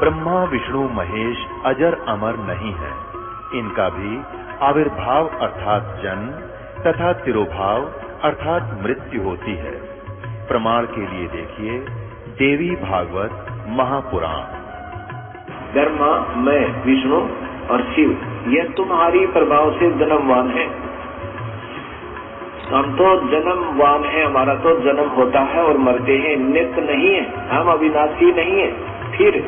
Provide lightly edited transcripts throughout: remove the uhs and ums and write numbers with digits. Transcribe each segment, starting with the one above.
ब्रह्मा विष्णु महेश अजर अमर नहीं है। इनका भी आविर्भाव अर्थात जन्म तथा तिरोभाव अर्थात मृत्यु होती है। प्रमाण के लिए देखिए देवी भागवत महापुराण। ब्रह्मा, मैं, विष्णु और शिव यह तुम्हारी प्रभाव से जन्मवान है। हम तो जन्मवान है, हमारा तो जन्म होता है और मरते हैं, नित्य नहीं है, हम अविनाशी नहीं है। फिर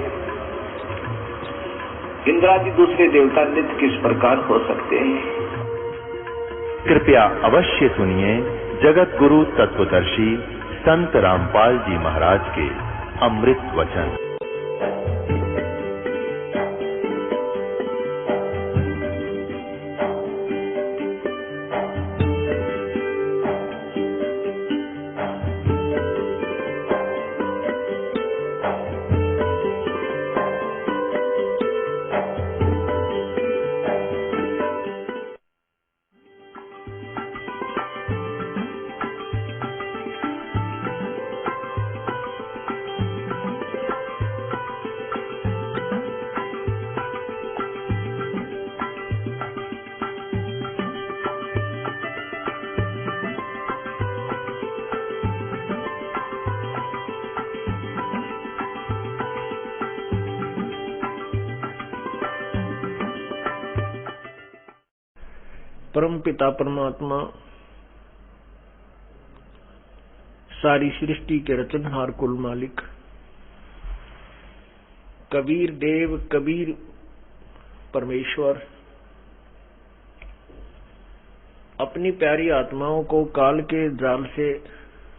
इंद्रादि दूसरे देवता नित्य किस प्रकार हो सकते हैं? कृपया अवश्य सुनिए जगत गुरु तत्वदर्शी संत रामपाल जी महाराज के अमृत वचन। परम पिता परमात्मा सारी सृष्टि के रचनहार कुल मालिक कबीर देव कबीर परमेश्वर अपनी प्यारी आत्माओं को काल के जाल से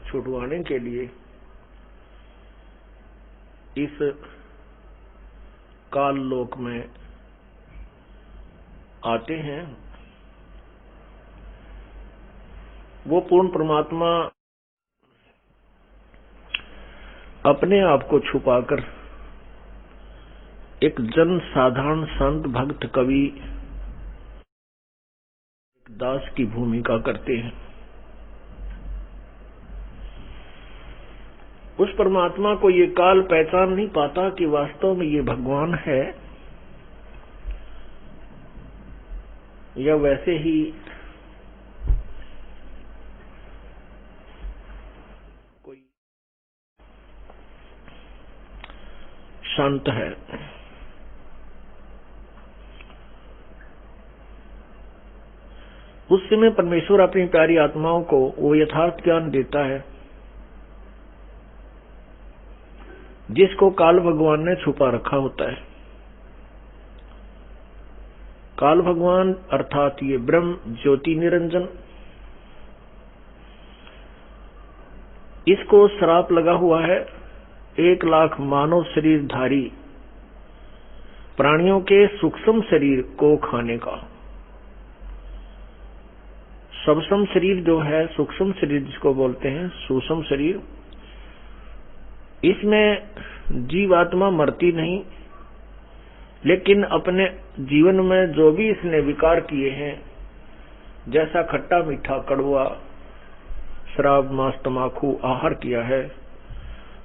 छुड़वाने के लिए इस काल लोक में आते हैं। वो पूर्ण परमात्मा अपने आप को छुपाकर एक जन साधारण संत भक्त कवि दास की भूमिका करते हैं। उस परमात्मा को ये काल पहचान नहीं पाता कि वास्तव में ये भगवान है या वैसे ही शांत है। उस समय परमेश्वर अपनी प्यारी आत्माओं को वो यथार्थ ज्ञान देता है जिसको काल भगवान ने छुपा रखा होता है। काल भगवान अर्थात ये ब्रह्म ज्योति निरंजन, इसको श्राप लगा हुआ है 1,00,000 मानव शरीरधारी प्राणियों के सूक्ष्म शरीर को खाने का। सूक्ष्म शरीर जो है, सूक्ष्म शरीर जिसको बोलते हैं सूक्ष्म शरीर, इसमें जीवात्मा मरती नहीं, लेकिन अपने जीवन में जो भी इसने विकार किए हैं, जैसा खट्टा मीठा कड़वा शराब मांस तमाकू आहार किया है,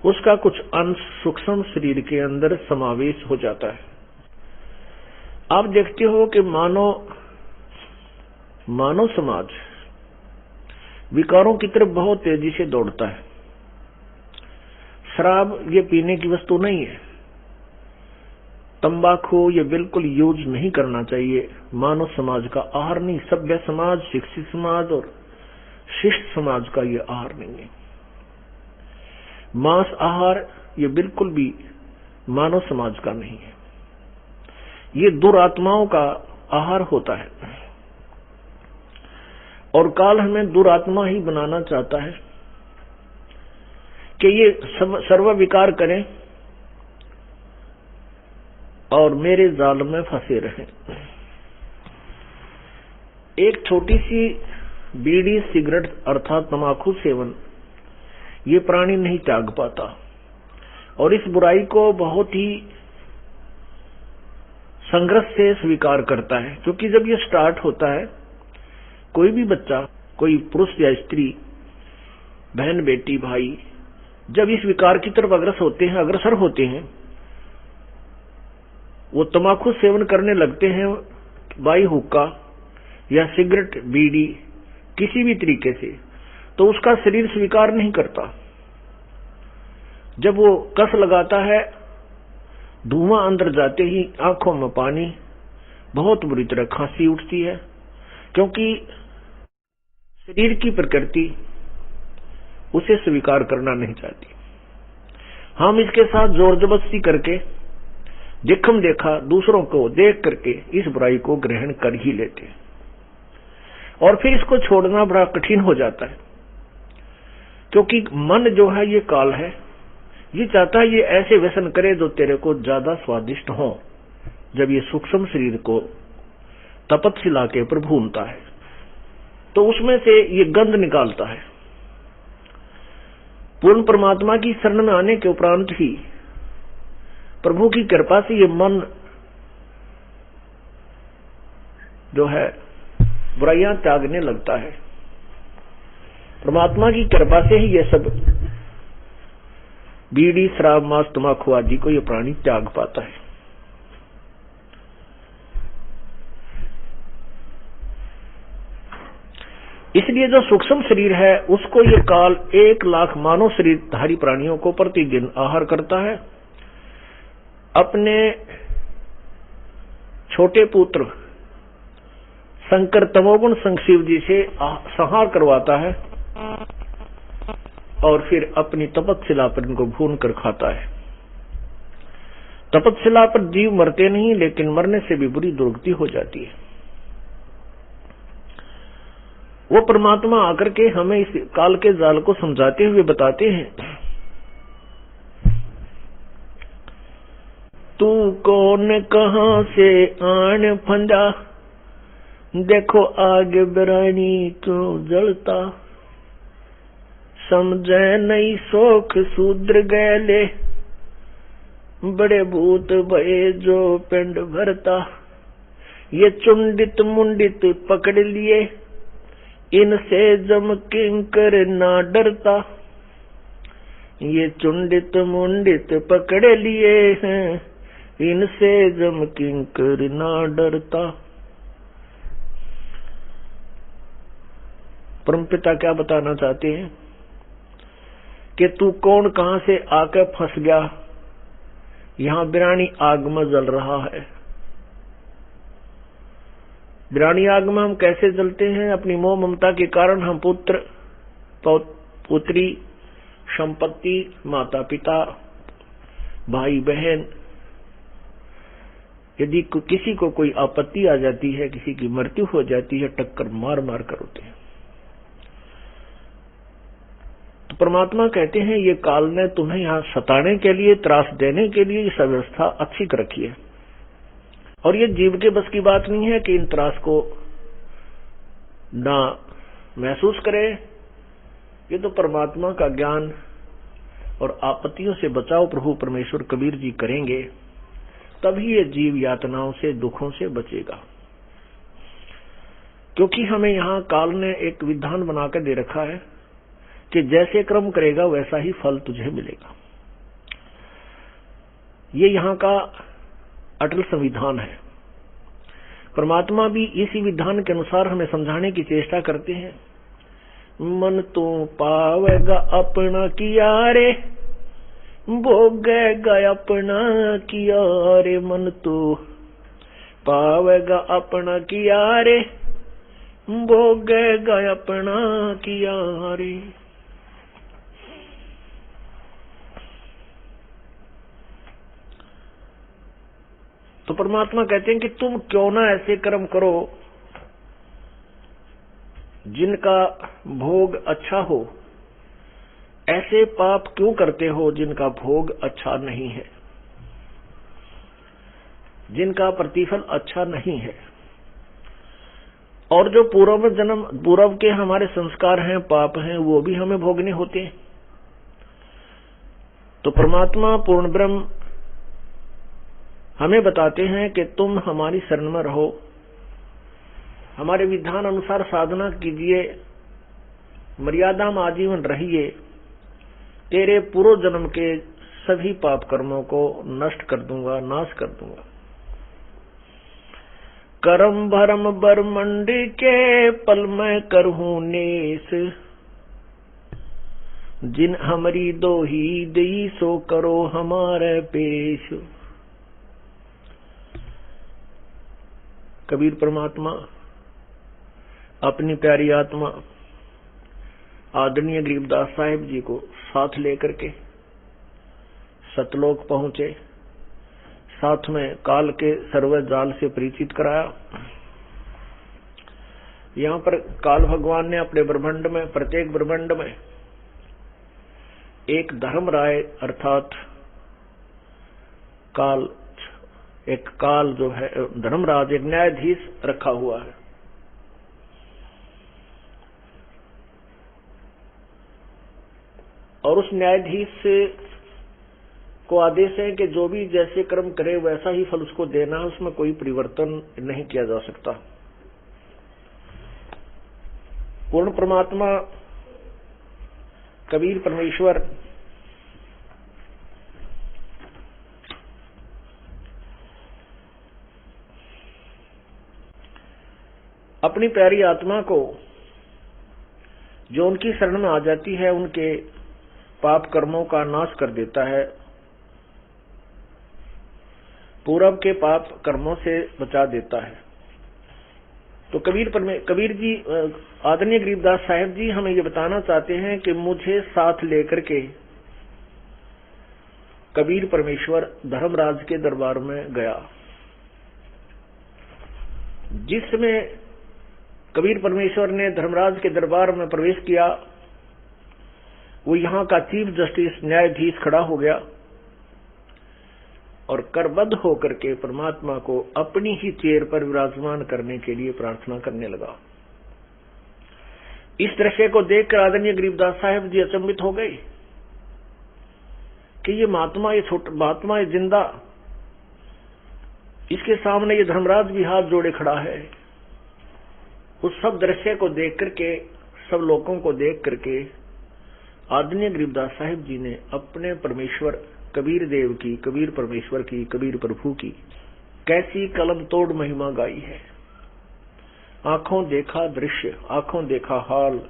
उसका कुछ अंश सूक्ष्म शरीर के अंदर समावेश हो जाता है। आप देखते हो कि मानव समाज विकारों की तरफ बहुत तेजी से दौड़ता है। शराब ये पीने की वस्तु नहीं है, तंबाकू ये बिल्कुल यूज नहीं करना चाहिए, मानव समाज का आहार नहीं। सभ्य समाज, शिक्षित समाज और शिष्ट समाज का ये आहार नहीं है। मांस आहार ये बिल्कुल भी मानव समाज का नहीं है, ये दुरात्माओं का आहार होता है। और काल हमें दुरात्मा ही बनाना चाहता है कि ये सर्व विकार करें और मेरे जाल में फंसे रहें। एक छोटी सी बीड़ी सिगरेट अर्थात तंबाकू सेवन ये प्राणी नहीं त्याग पाता और इस बुराई को बहुत ही संघर्ष से स्वीकार करता है। क्योंकि जब ये स्टार्ट होता है, कोई भी बच्चा, कोई पुरुष या स्त्री, बहन बेटी भाई, जब इस विकार की तरफ अग्रसर होते हैं वो तम्बाकू सेवन करने लगते हैं, बाई हुक्का या सिगरेट बीड़ी किसी भी तरीके से, तो उसका शरीर स्वीकार नहीं करता। जब वो कस लगाता है, धुआं अंदर जाते ही आंखों में पानी, बहुत बुरी तरह खांसी उठती है, क्योंकि शरीर की प्रकृति उसे स्वीकार करना नहीं चाहती। हम इसके साथ जोर जबरदस्ती करके देखम देखा दूसरों को देख करके इस बुराई को ग्रहण कर ही लेते हैं, और फिर इसको छोड़ना बड़ा कठिन हो जाता है, क्योंकि मन जो है ये काल है, ये चाहता है ये ऐसे व्यसन करे जो तेरे को ज्यादा स्वादिष्ट हो। जब ये सूक्ष्म शरीर को तपस्या के ऊपर भूनता है तो उसमें से ये गंध निकालता है। पूर्ण परमात्मा की शरण में आने के उपरांत ही प्रभु की कृपा से ये मन जो है बुराइयां त्यागने लगता है। परमात्मा की कृपा से ही ये सब बीड़ी शराब मांस तम्बाकू आदि को ये प्राणी त्याग पाता है। इसलिए जो सूक्ष्म शरीर है उसको ये काल 1 लाख मानव शरीरधारी प्राणियों को प्रतिदिन आहार करता है। अपने छोटे पुत्र शंकर तमोगुण संशिव जी से संहार करवाता है और फिर अपनी तपस्या पर इनको भून कर खाता है। तपस्या पर जीव मरते नहीं, लेकिन मरने से भी बुरी दुर्गति हो जाती है। वो परमात्मा आकर के हमें इस काल के जाल को समझाते हुए बताते हैं, तू कौन कहां से आन फंदा, देखो आगे बिरानी तू जलता, समझे नहीं सोख शूद्र गैले, बड़े भूत भये जो पिंड भरता, ये चुंडित मुंडित पकड़ लिए, इनसे जम किंकर ना डरता, ये चुंडित मुंडित पकड़ लिए हैं, इनसे जम किंकर ना डरता। परमपिता क्या बताना चाहते हैं कि तू कौन कहां से आकर फंस गया, यहां बिरानी आग में जल रहा है। बिरानी आग में हम कैसे जलते हैं? अपनी मोह ममता के कारण हम पुत्र पुत्री संपत्ति माता पिता भाई बहन, यदि किसी को कोई आपत्ति आ जाती है, किसी की मृत्यु हो जाती है, टक्कर मार मार कर होते हैं। तो परमात्मा कहते हैं ये काल ने तुम्हें यहां सताने के लिए, त्रास देने के लिए ये व्यवस्था अच्छी कर रखी है, और ये जीव के बस की बात नहीं है कि इन त्रास को ना महसूस करे। ये तो परमात्मा का ज्ञान और आपत्तियों से बचाव प्रभु परमेश्वर कबीर जी करेंगे, तभी ये जीव यातनाओं से दुखों से बचेगा। क्योंकि हमें यहाँ काल ने एक विधान बनाकर दे रखा है कि जैसे कर्म करेगा वैसा ही फल तुझे मिलेगा। ये यहाँ का अटल संविधान है। परमात्मा भी इसी विधान के अनुसार हमें समझाने की चेष्टा करते हैं। मन तो पावेगा अपना किया रे, भोगेगा अपना किया रे, मन तो पावेगा अपना किया रे, भोगेगा अपना किया रे। तो परमात्मा कहते हैं कि तुम क्यों ना ऐसे कर्म करो जिनका भोग अच्छा हो, ऐसे पाप क्यों करते हो जिनका भोग अच्छा नहीं है, जिनका प्रतिफल अच्छा नहीं है। और जो पूर्व के हमारे संस्कार हैं, पाप हैं, वो भी हमें भोगने होते हैं। तो परमात्मा पूर्ण ब्रह्म हमें बताते हैं कि तुम हमारी शरण में रहो, हमारे विधान अनुसार साधना कीजिए, मर्यादा में आजीवन रहिए, तेरे पूर्व जन्म के सभी पाप कर्मों को नष्ट कर दूंगा, नाश कर दूंगा। करम भरम बरमंड के पल में करहूं नेस, जिन हमरी दो ही दई सो करो हमारे पेश। कबीर परमात्मा अपनी प्यारी आत्मा आदरणीय गरीबदास साहिब जी को साथ लेकर के सतलोक पहुंचे, साथ में काल के सर्व जाल से परिचित कराया। यहाँ पर काल भगवान ने अपने ब्रह्मांड में, प्रत्येक ब्रह्मांड में एक धर्मराय अर्थात काल, एक काल जो है धर्मराज, एक न्यायाधीश रखा हुआ है। और उस न्यायाधीश को आदेश है कि जो भी जैसे कर्म करे वैसा ही फल उसको देना है, उसमें कोई परिवर्तन नहीं किया जा सकता। पूर्ण परमात्मा कबीर परमेश्वर अपनी प्यारी आत्मा को जो उनकी शरण में आ जाती है उनके पाप कर्मों का नाश कर देता है, पूर्व के पाप कर्मों से बचा देता है। तो कबीर जी आदरणीय गरीबदास साहिब जी हमें ये बताना चाहते हैं कि मुझे साथ लेकर के कबीर परमेश्वर धर्मराज के दरबार में गया। जिसमें कबीर परमेश्वर ने धर्मराज के दरबार में प्रवेश किया, वो यहाँ का चीफ जस्टिस न्यायाधीश खड़ा हो गया और करबद्ध होकर के परमात्मा को अपनी ही चेयर पर विराजमान करने के लिए प्रार्थना करने लगा। इस दृश्य को देखकर आदरणीय गरीबदास साहिब जी अचंभित हो गए कि ये महात्मा, ये छोटा महात्मा, ये जिंदा, इसके सामने ये धर्मराज भी हाथ जोड़े खड़ा है। उस सब दृश्य को देख करके, सब लोगों को देख करके आदरणीय गरीबदास साहिब जी ने अपने परमेश्वर कबीर देव की, कबीर परमेश्वर की, कबीर प्रभु की कैसी कलम तोड़ महिमा गाई है। आंखों देखा दृश्य, आंखों देखा हाल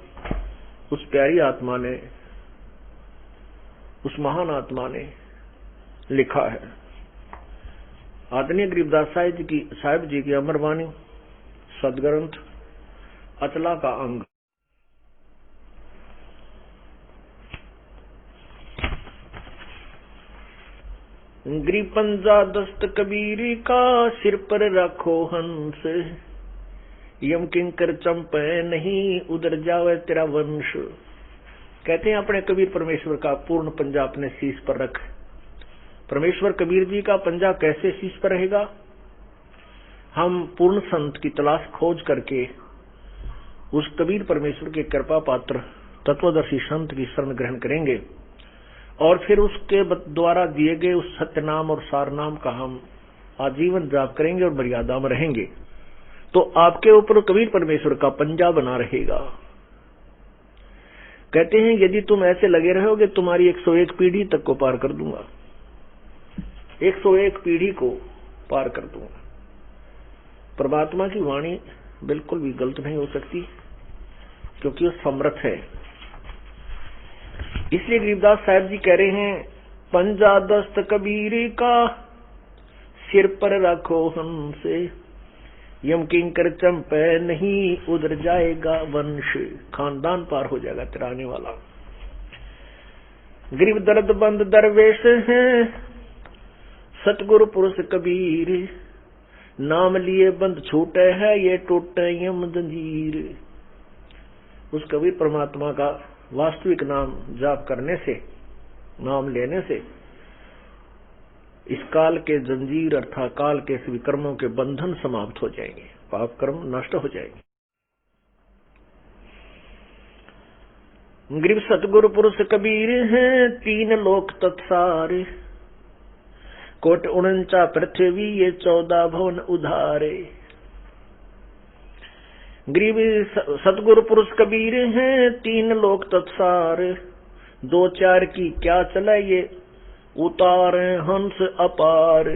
उस प्यारी आत्मा ने, उस महान आत्मा ने लिखा है। आदरणीय गरीबदास साहिब जी की अमरवाणी सदग्रंथ अचला का अंग। ग्रीपंजा दस्त कबीरी का सिर पर रखो हंस, यम किंकर चंपे नहीं उधर जावे तेरा वंश। कहते हैं अपने कबीर परमेश्वर का पूर्ण पंजा अपने शीश पर रख। परमेश्वर कबीर जी का पंजा कैसे शीश पर रहेगा? हम पूर्ण संत की तलाश खोज करके उस कबीर परमेश्वर के कृपा पात्र तत्वदर्शी संत की शरण ग्रहण करेंगे और फिर उसके द्वारा दिए गए उस सत्य नाम और सार नाम का हम आजीवन जाप करेंगे और मर्यादा में रहेंगे, तो आपके ऊपर कबीर परमेश्वर का पंजा बना रहेगा। कहते हैं यदि तुम ऐसे लगे रहोगे तुम्हारी 101 पीढ़ी तक को पार कर दूंगा, 101 पीढ़ी को पार कर दूंगा। परमात्मा की वाणी बिल्कुल भी गलत नहीं हो सकती क्योंकि वो समर्थ है। इसलिए गरीबदास साहिब जी कह रहे हैं, पंजा दस्त कबीर का सिर पर रखो हमसे, यम किंकर चंपे नहीं उधर जाएगा वंश। खानदान पार हो जाएगा तेरा आने वाला। गरीब दर्द बंद दरवेश है सतगुरु पुरुष कबीर, नाम लिए बंद छूटे है ये टूटे यम जंजीर। उस कबीर परमात्मा का वास्तविक नाम जाप करने से, नाम लेने से इस काल के जंजीर अर्थात काल के सभी कर्मों के बंधन समाप्त हो जाएंगे, पाप कर्म नष्ट हो जाएंगे। गरीब सतगुरु पुरुष कबीर हैं 3 लोक तत्सार, कोट 49 पृथ्वी ये 14 भवन उधारे। गरीब सतगुरु पुरुष कबीर हैं 3 लोक तत्सार, 2-4 की क्या चला ये उतार हंस अपार।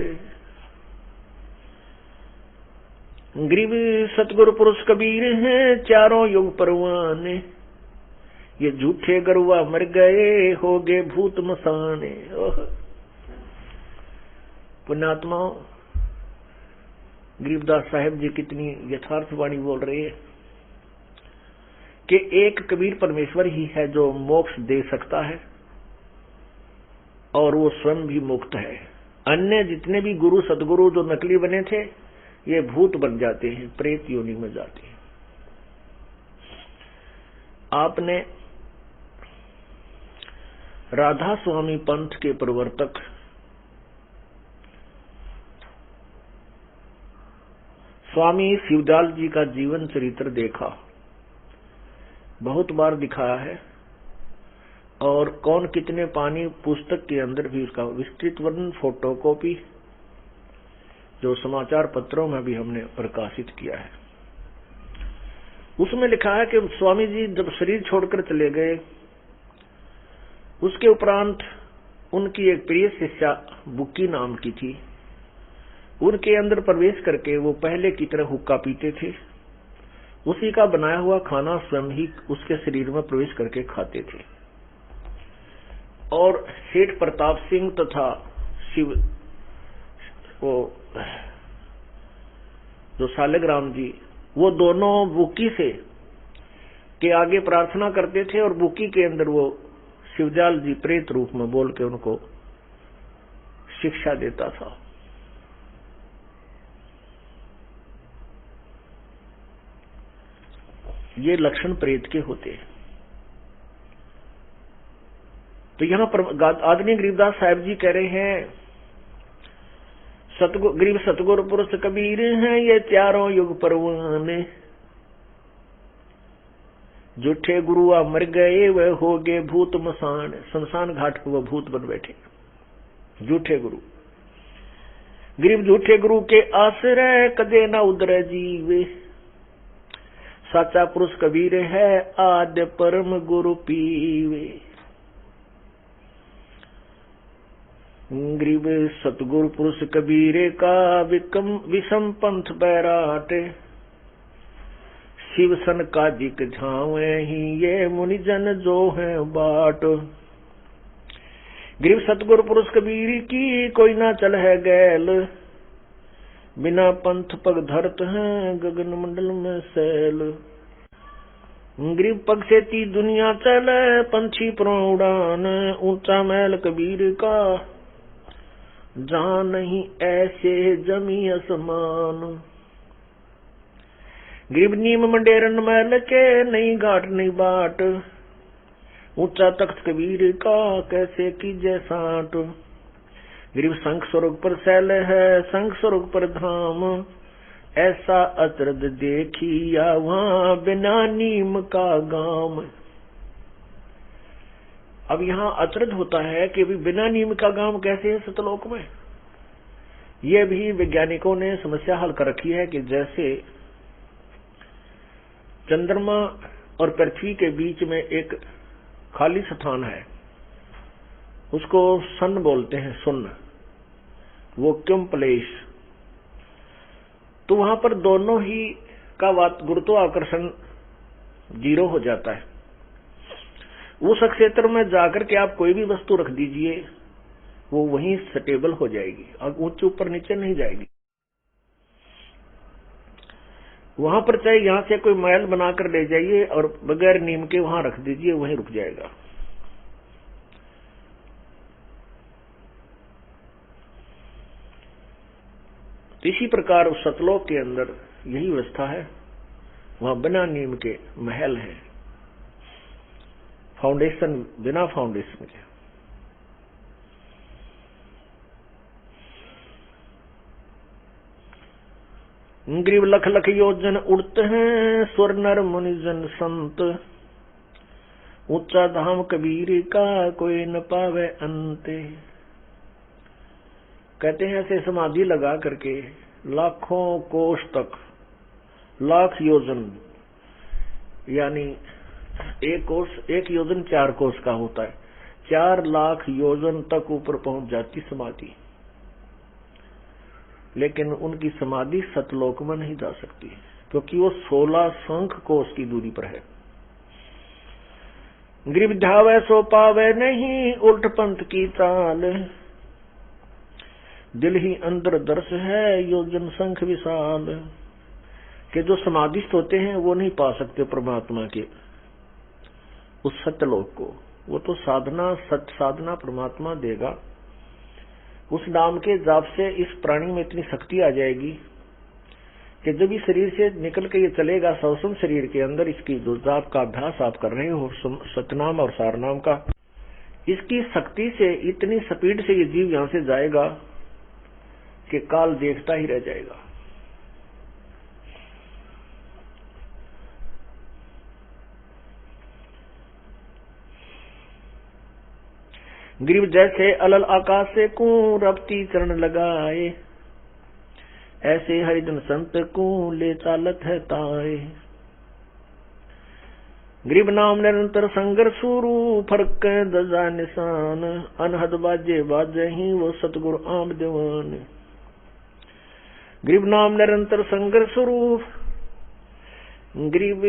गरीब सतगुरु पुरुष कबीर हैं चारों युग परवाने, ये झूठे गरुआ मर गए हो गए भूत मसाने। पुण्यात्माओं, गरीबदास साहेब जी कितनी यथार्थ वाणी बोल रहे हैं कि एक कबीर परमेश्वर ही है जो मोक्ष दे सकता है और वो स्वयं भी मुक्त है। अन्य जितने भी गुरु सदगुरु जो नकली बने थे ये भूत बन जाते हैं, प्रेत योनि में जाते हैं। आपने राधा स्वामी पंथ के प्रवर्तक स्वामी शिवदयाल जी का जीवन चरित्र देखा, बहुत बार दिखाया है और कौन कितने पानी पुस्तक के अंदर भी उसका विस्तृत वर्णन, फोटोकॉपी जो समाचार पत्रों में भी हमने प्रकाशित किया है। उसमें लिखा है कि स्वामी जी जब शरीर छोड़कर चले गए उसके उपरांत उनकी एक प्रिय शिष्या बुक्की नाम की थी, उनके अंदर प्रवेश करके वो पहले की तरह हुक्का पीते थे, उसी का बनाया हुआ खाना स्वयं ही उसके शरीर में प्रवेश करके खाते थे। और सेठ प्रताप सिंह तथा शिव वो जो सालिग्राम जी, वो दोनों बुक्की से के आगे प्रार्थना करते थे और बुक्की के अंदर वो शिवदयाल जी प्रेत रूप में बोल के उनको शिक्षा देता था। ये लक्षण प्रेत के होते हैं। तो यहां पर आदरणीय गरीबदास साहब जी कह रहे हैं गरीब सतगुरु पुरुष कबीर हैं ये चारों युग परवाने, झूठे गुरुआ मर गए वह हो गए भूत मसान, शमशान घाट पर वो भूत बन बैठे झूठे गुरु। गरीब झूठे गुरु के आश्रय कदे न उदर जीवे, साचा पुरुष कबीर है आद्य परम गुरु पीवे। गरीब सतगुरु पुरुष कबीरे का विषम पंथ बैराटे, शिव सन का जिक झावे ही ये मुनि जन जो है बाट। गरीब सतगुरु पुरुष कबीर की कोई ना चल है गैल, बिना पंथ पग धरत है गगन मंडल में सैल। गरीब पग से ती दुनिया चले पंछी पर उड़ान, ऊंचा महल कबीर का जहां नहीं ऐसे जमी आसमान। गरीब नीम मंडेरन महल के नहीं घाट नहीं बाट, ऊंचा तख्त कबीर का कैसे कीजे साट। गरीब शंख स्वर्ग पर सैल है शंख स्वर्ग पर धाम, ऐसा अचरज देखिया वहां बिना नीम का गाम। अब यहाँ अचरज होता है कि बिना नीम का गांव कैसे है सतलोक में। ये भी वैज्ञानिकों ने समस्या हल कर रखी है कि जैसे चंद्रमा और पृथ्वी के बीच में एक खाली स्थान है, उसको सन बोलते हैं, सुन्न वैक्यूम प्लेस। तो वहां पर दोनों ही का गुरुत्वाकर्षण 0 हो जाता है। उस क्षेत्र में जाकर के आप कोई भी वस्तु रख दीजिए वो वहीं स्टेबल हो जाएगी और ऊंचे ऊपर नीचे नहीं जाएगी। वहां पर चाहे यहां से कोई महल बनाकर ले जाइए और बगैर नीम के वहां रख दीजिए, वहीं रुक जाएगा। इसी प्रकार उस सतलोक के अंदर यही व्यवस्था है, वहां बिना नीम के महल है, फाउंडेशन बिना फाउंडेशन के। गरीब लख लख योजन उड़ते हैं स्वर नर मुनिजन संत, ऊंचा धाम कबीर का कोई न पावे अंते। कहते हैं ऐसे समाधि लगा करके लाखों कोष तक, लाख योजन यानी एक योजन 4 कोष का होता है, 4 लाख योजन तक ऊपर पहुंच जाती समाधि। लेकिन उनकी समाधि सतलोक में नहीं जा सकती, क्योंकि वो 16 शंख कोस की दूरी पर है। गिर ध्यावे सो पावे नहीं, उल्ट पंथ की चाल, दिल ही अंदर दर्श है योजन शंख विशाल। कि जो समाधिस्थ होते हैं वो नहीं पा सकते परमात्मा के उस सत्यलोक को, वो तो साधना, सत साधना परमात्मा देगा। उस नाम के जाप से इस प्राणी में इतनी शक्ति आ जाएगी कि जब भी शरीर से निकल के ये चलेगा, सौसम शरीर के अंदर इसकी जो जाप का अभ्यास आप कर रहे हो सतनाम और सारनाम का, इसकी शक्ति से इतनी स्पीड से ये जीव यहां से जाएगा कि काल देखता ही रह जाएगा। ग्रीव जैसे अलल आकाश से कू रपती चरण लगाए, ऐसे हरिजन संत को ले चालत है ताए। ग्रीव नाम निरंतर संगर शुरू, फर्क दजा निशान, अनहद बाजे बाजे ही वो सतगुरु आम दीवान। ग्रीव नाम निरंतर संगर शुरू, ग्रीव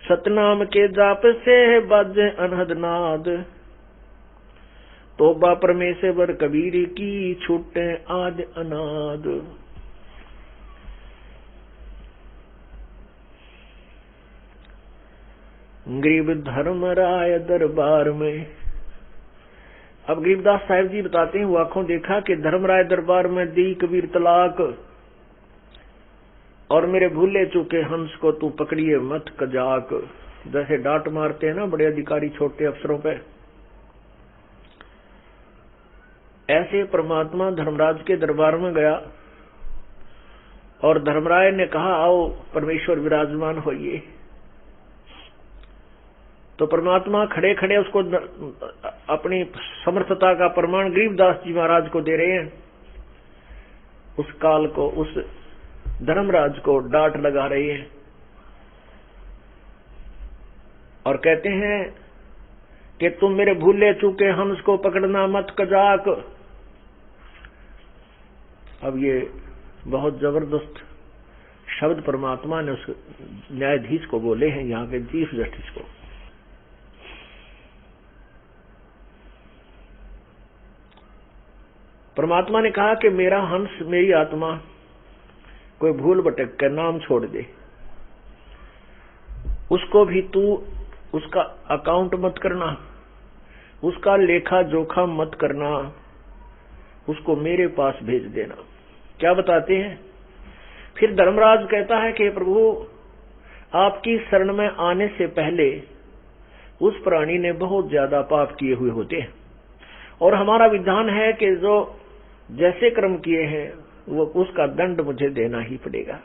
सतनाम के जाप से बाजे अनहद नाद, तोबा परमेश्वर कबीर की छूटे आद अनाद। गरीब धर्म राय दरबार में, अब गरीबदास साहिब जी बताते हैं, वो आंखों देखा कि धर्मराय दरबार में दी कबीर तलाक, और मेरे भूले चूके हंस को तू पकड़िए मत कजाक। जैसे डांट मारते हैं ना बड़े अधिकारी छोटे अफसरों पे, ऐसे परमात्मा धर्मराज के दरबार में गया और धर्मराय ने कहा आओ परमेश्वर विराजमान होइए। तो परमात्मा खड़े खड़े उसको अपनी समर्थता का प्रमाण गरीबदास जी महाराज को दे रहे हैं। उस काल को, उस धर्मराज को डांट लगा रही है और कहते हैं कि तुम मेरे भूले चूके हंस को पकड़ना मत कजाक। अब ये बहुत जबरदस्त शब्द परमात्मा ने उस न्यायाधीश को बोले हैं, यहाँ के चीफ जस्टिस को। परमात्मा ने कहा कि मेरा हंस, मेरी आत्मा कोई भूल भटक कर नाम छोड़ दे, उसको भी तू उसका अकाउंट मत करना, उसका लेखा जोखा मत करना, उसको मेरे पास भेज देना। क्या बताते हैं? फिर धर्मराज कहता है कि प्रभु आपकी शरण में आने से पहले उस प्राणी ने बहुत ज्यादा पाप किए हुए होते हैं, और हमारा विधान है कि जो जैसे कर्म किए हैं वो उसका दंड मुझे देना ही पड़ेगा।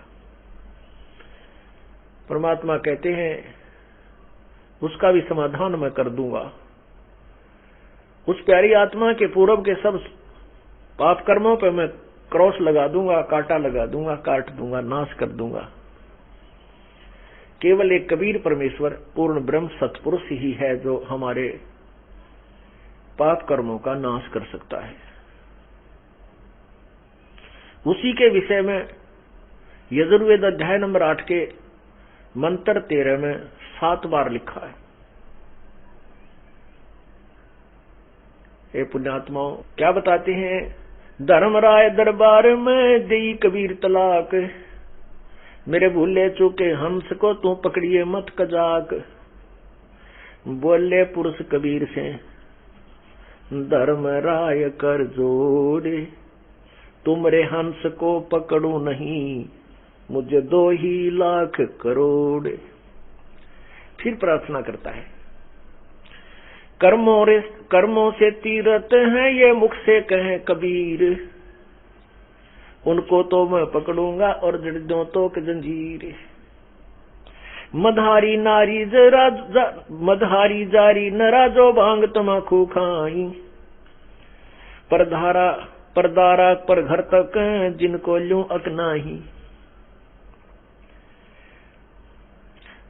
परमात्मा कहते हैं उसका भी समाधान मैं कर दूंगा। उस प्यारी आत्मा के पूर्व के सब पाप कर्मों पे मैं क्रॉस लगा दूंगा, कांटा लगा दूंगा, काट दूंगा, नाश कर दूंगा। केवल एक कबीर परमेश्वर पूर्ण ब्रह्म सत्पुरुष ही है जो हमारे पाप कर्मों का नाश कर सकता है। उसी के विषय में यजुर्वेद अध्याय नंबर 8 के मंत्र 13 में 7 बार लिखा है। हे पुण्यात्माओं, क्या बताते हैं? धर्मराय दरबार में दी कबीर तलाक, मेरे भूले चूके हंस को तू पकड़िए मत कजाक। बोले पुरुष कबीर से धर्मराय कर जोड़े, तुमरे हंस को पकड़ू नहीं, मुझे 2 ही लाख करोड़। फिर प्रार्थना करता है, कर्मों से तीरथ हैं ये मुख से कहें कबीर, उनको तो मैं पकड़ूंगा और जड़ दूं तो के जंजीर। मधारी नारी मधारी जारी नरा जो भांग तमाकू खाई, परदारा पर घर तक जिनको ल्यूं अकनाही।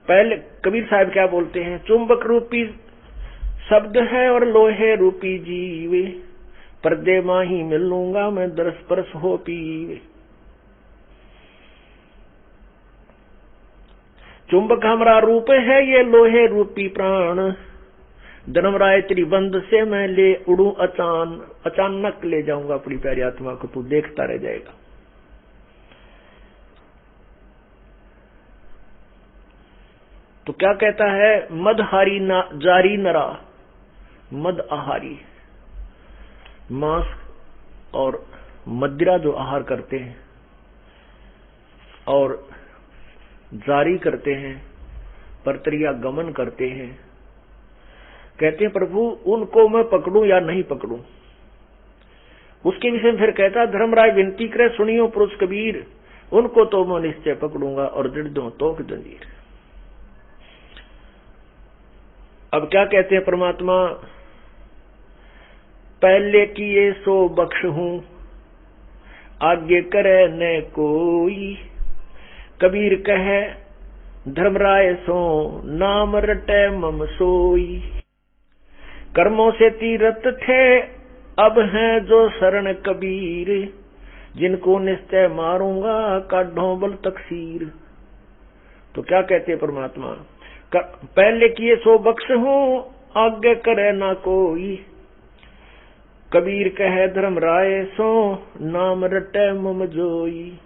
पहले कबीर साहब क्या बोलते हैं? चुंबक रूपी शब्द है और लोहे रूपी जीवे, पर्दे माही मिलूंगा मैं दरस परस हो पीवे। चुंबक हमारा रूप है ये लोहे रूपी प्राण, धर्मराय तेरी बंद से मैं ले उड़ू अचानक ले जाऊंगा अपनी प्यारी आत्मा को, तू देखता रह जाएगा। तो क्या कहता है, मदहारी ना जारी नरा, मद आहारी, मांस और मदिरा जो आहार करते हैं और जारी करते हैं, परतरिया गमन करते हैं, कहते हैं प्रभु उनको मैं पकड़ूं या नहीं पकड़ूं। उसके विषय में फिर कहता धर्मराय विनती करे सुनियो पुरुष कबीर, उनको तो मैं निश्चय पकड़ूंगा और दृढ़ दूं तोक जंजीर। अब क्या कहते हैं परमात्मा, पहले किए सो बख्श हूं आगे करे न कोई, कबीर कहे धर्मराय सो नाम रटे मम सोई। कर्मों से तीरथ थे अब हैं जो शरण कबीर, जिनको निश्चय मारूंगा काढ़ो बल तकसीर। तो क्या कहते हैं परमात्मा, पहले किए सो बख्श हूं आगे करे ना कोई, कबीर कहे धर्मराय सो नाम रटे मम जोई।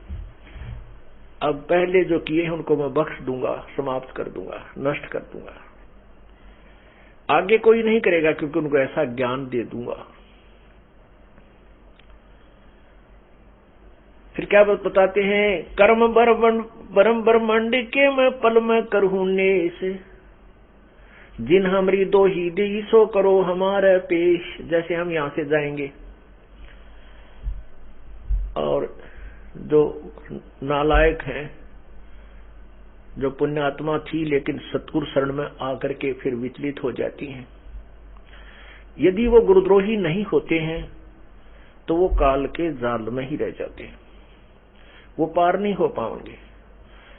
अब पहले जो किए हैं उनको मैं बख्श दूंगा, समाप्त कर दूंगा, नष्ट कर दूंगा। आगे कोई नहीं करेगा क्योंकि उनको ऐसा ज्ञान दे दूंगा। फिर क्या बताते हैं, कर्म बरम ब्रह्मंड के मैं पल में करहूं नेस, जिन हमरी दो ही दी सो करो हमारे पेश। जैसे हम यहां से जाएंगे और जो नालायक हैं, जो पुण्यात्मा थी लेकिन सतगुरु शरण में आकर के फिर विचलित हो जाती हैं, यदि वो गुरुद्रोही नहीं होते हैं तो वो काल के जाल में ही रह जाते हैं, वो पार नहीं हो पाएंगे।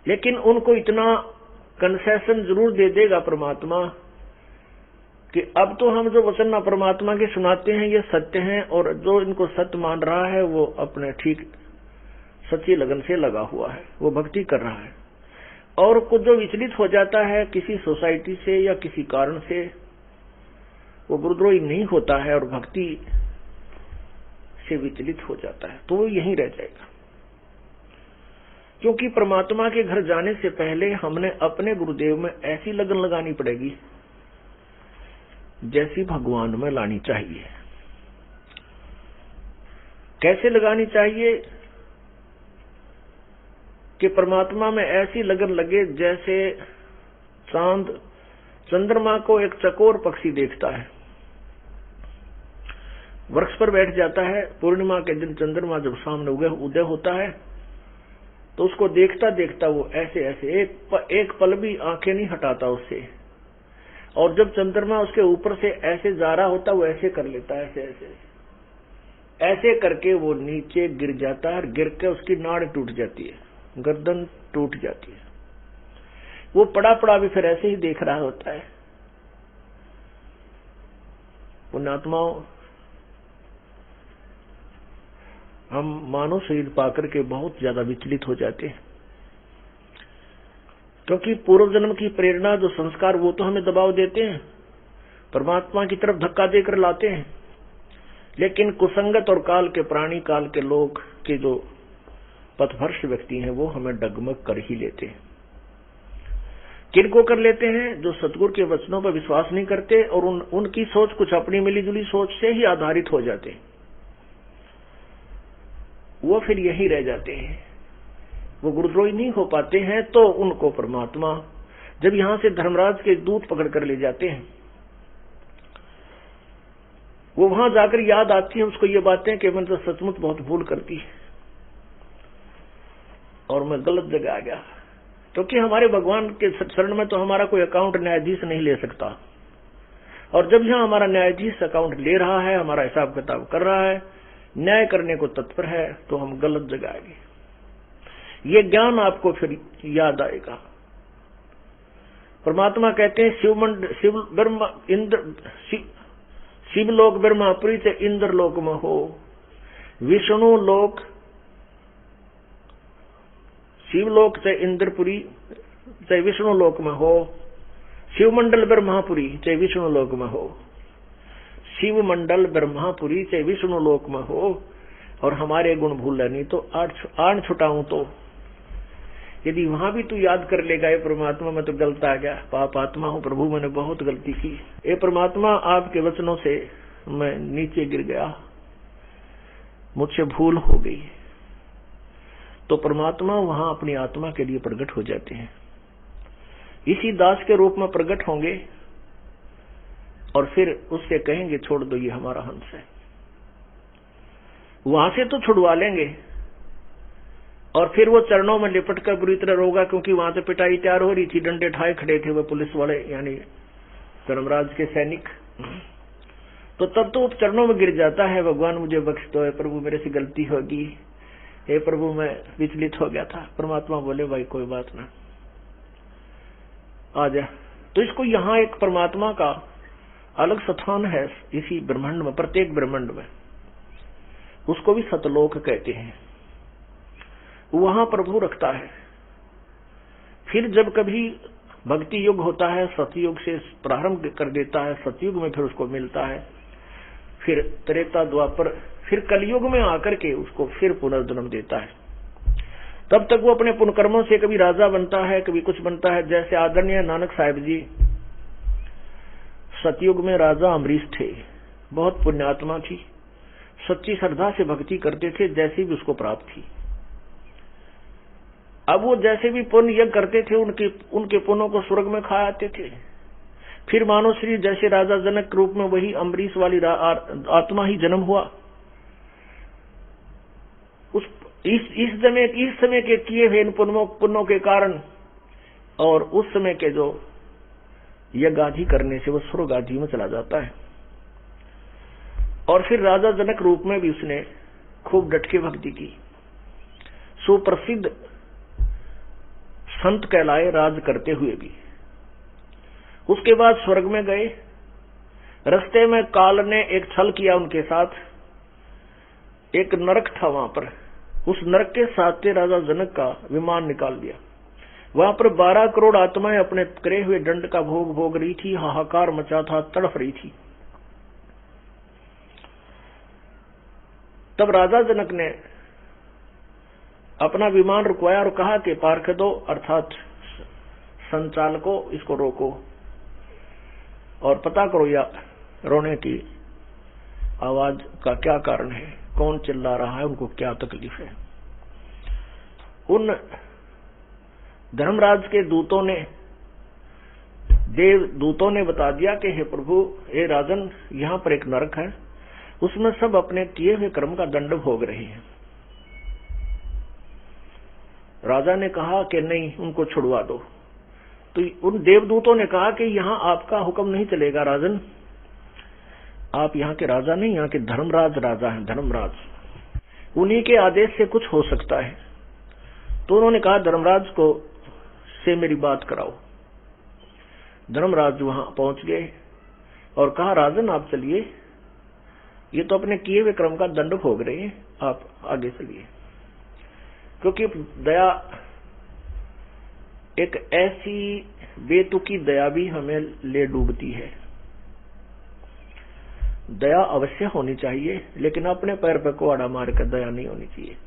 लेकिन उनको इतना कंसेशन जरूर दे देगा परमात्मा कि अब तो हम जो वचन परमात्मा के सुनाते हैं ये सत्य हैं, और जो इनको सत्य मान रहा है वो अपने ठीक सच्ची लगन से लगा हुआ है, वो भक्ति कर रहा है। और कुछ जो विचलित हो जाता है किसी सोसाइटी से या किसी कारण से, वो गुरुद्रोही नहीं होता है और भक्ति से विचलित हो जाता है, तो वो यहीं रह जाएगा। क्योंकि परमात्मा के घर जाने से पहले हमने अपने गुरुदेव में ऐसी लगन लगानी पड़ेगी जैसी भगवान में लानी चाहिए। कैसे लगानी चाहिए कि परमात्मा में ऐसी लगन लगे जैसे चांद चंद्रमा को एक चकोर पक्षी देखता है, वृक्ष पर बैठ जाता है, पूर्णिमा के दिन चंद्रमा जब सामने उदय होता है तो उसको देखता देखता वो ऐसे ऐसे एक पल भी आंखें नहीं हटाता उससे, और जब चंद्रमा उसके ऊपर से ऐसे जा रहा होता वो ऐसे कर लेता है, ऐसे ऐसे ऐसे करके वो नीचे गिर जाता है, और गिर के उसकी नाड़ टूट जाती है, गर्दन टूट जाती है। वो पड़ा पड़ा भी फिर ऐसे ही देख रहा होता है। पुण्यात्माओं, हम मानव शरीर पाकर के बहुत ज्यादा विचलित हो जाते हैं, क्योंकि पूर्व जन्म की प्रेरणा जो संस्कार वो तो हमें दबाव देते हैं, परमात्मा की तरफ धक्का देकर लाते हैं। लेकिन कुसंगत और काल के प्राणी, काल के लोग के जो पथभ्रष्ट व्यक्ति हैं वो हमें डगमग कर ही लेते हैं। किनको कर लेते हैं? जो सतगुरु के वचनों पर विश्वास नहीं करते और उनकी सोच कुछ अपनी मिलीजुली सोच से ही आधारित हो जाते हैं, वो फिर यही रह जाते हैं, वो गुरुद्रोही नहीं हो पाते हैं। तो उनको परमात्मा जब यहां से धर्मराज के दूत पकड़ कर ले जाते हैं, वो वहां जाकर याद आती है उसको ये बातें कि मैंने तो सचमुच बहुत भूल करती है और मैं गलत जगह आ गया। क्योंकि हमारे भगवान के शरण में तो हमारा कोई अकाउंट न्यायाधीश नहीं ले सकता, और जब यहां हमारा न्यायाधीश अकाउंट ले रहा है, हमारा हिसाब किताब कर रहा है, न्याय करने को तत्पर है, तो हम गलत जगह आएंगे। ये ज्ञान आपको फिर याद आएगा। परमात्मा कहते हैं शिव ब्रह्मा इंद्र शिवलोक ब्रह्मापुरी से इंद्रलोक में हो, विष्णु लोक शिवलोक से इंद्रपुरी चाहे विष्णु लोक में हो, शिवमंडल ब्रह्मापुरी चाहे विष्णु लोक में हो, शिवमंडल ब्रह्मापुरी चाहे विष्णु लोक में हो, और हमारे गुण भूल नहीं तो आण छुटाऊं तो यदि वहां भी तू याद कर लेगा, ये परमात्मा मैं तो गलत आ गया, पाप आत्मा हूं प्रभु, मैंने बहुत गलती की, ये परमात्मा आपके वचनों से मैं नीचे गिर गया, मुझसे भूल हो गई, तो परमात्मा वहां अपनी आत्मा के लिए प्रकट हो जाते हैं, इसी दास के रूप में प्रकट होंगे और फिर उससे कहेंगे छोड़ दो ये हमारा हंस है। वहां से तो छुड़वा लेंगे और फिर वो चरणों में लिपट कर बुरी तरह रोगा, क्योंकि वहां से पिटाई तैयार हो रही थी, डंडे ठाए खड़े थे वो पुलिस वाले यानी धर्मराज के सैनिक। तो तब तो चरणों में गिर जाता है, भगवान मुझे बख्श दो, प्रभु मेरे से गलती होगी, हे प्रभु मैं विचलित हो गया था। परमात्मा बोले भाई कोई बात ना, आ जा। तो इसको यहाँ एक परमात्मा का अलग स्थान है इसी ब्रह्मांड में, प्रत्येक ब्रह्मांड में, उसको भी सतलोक कहते हैं, वहां प्रभु रखता है। फिर जब कभी भक्ति युग होता है, सतयुग से प्रारंभ कर देता है, सतयुग में फिर उसको मिलता है, फिर त्रेता द्वापर, फिर कलयुग में आकर के उसको फिर पुनर्जन्म देता है। तब तक वो अपने पुण्यकर्मों से कभी राजा बनता है, कभी कुछ बनता है। जैसे आदरणीय नानक साहिब जी सतयुग में राजा अमरीश थे, बहुत पुण्यात्मा थी, सच्ची श्रद्धा से भक्ति करते थे, जैसी भी उसको प्राप्त थी। अब वो जैसे भी पुण्य यज्ञ करते थे, उनके पुण्यों को स्वर्ग में खा आते थे। फिर मानो श्री जैसे राजा जनक के रूप में वही अम्बरीश वाली आत्मा ही जन्म हुआ। इस समय के किए हुए इन पुण्यों के कारण और उस समय के जो यज्ञ आदि करने से वो स्वर्ग आदि में चला जाता है। और फिर राजा जनक रूप में भी उसने खूब डट के भक्ति की, सुप्रसिद्ध संत कहलाए राज करते हुए भी। उसके बाद स्वर्ग में गए, रास्ते में काल ने एक छल किया उनके साथ, एक नरक था वहां पर, उस नरक के साथ राजा जनक का विमान निकाल दिया। वहां पर 12 करोड़ आत्माएं अपने करे हुए दंड का भोग रही थी, हाहाकार मचा था, तड़फ रही थी। तब राजा जनक ने अपना विमान रुकवाया और कहा कि पार्क दो, अर्थात संचालको इसको रोको और पता करो या रोने की आवाज का क्या कारण है, कौन चिल्ला रहा है, उनको क्या तकलीफ है। उन धर्मराज के दूतों ने, देव दूतों ने बता दिया कि हे प्रभु, हे राजन, यहाँ पर एक नरक है, उसमें सब अपने किए हुए कर्म का दंड भोग रहे हैं। राजा ने कहा कि नहीं, उनको छुड़वा दो। तो उन देवदूतों ने कहा कि यहाँ आपका हुक्म नहीं चलेगा राजन, आप यहाँ के राजा नहीं, यहाँ के धर्मराज राजा हैं, धर्मराज, उन्हीं के आदेश से कुछ हो सकता है। तो उन्होंने कहा धर्मराज को से मेरी बात कराओ। धर्मराज वहां पहुंच गए और कहा राजन आप चलिए, ये तो अपने किए हुए कर्म का दंड भोग रहे हैं, आप आगे चलिए। क्योंकि दया एक ऐसी बेतुकी दया भी हमें ले डूबती है। दया अवश्य होनी चाहिए, लेकिन अपने पैर पर कुआड़ा मार कर दया नहीं होनी चाहिए।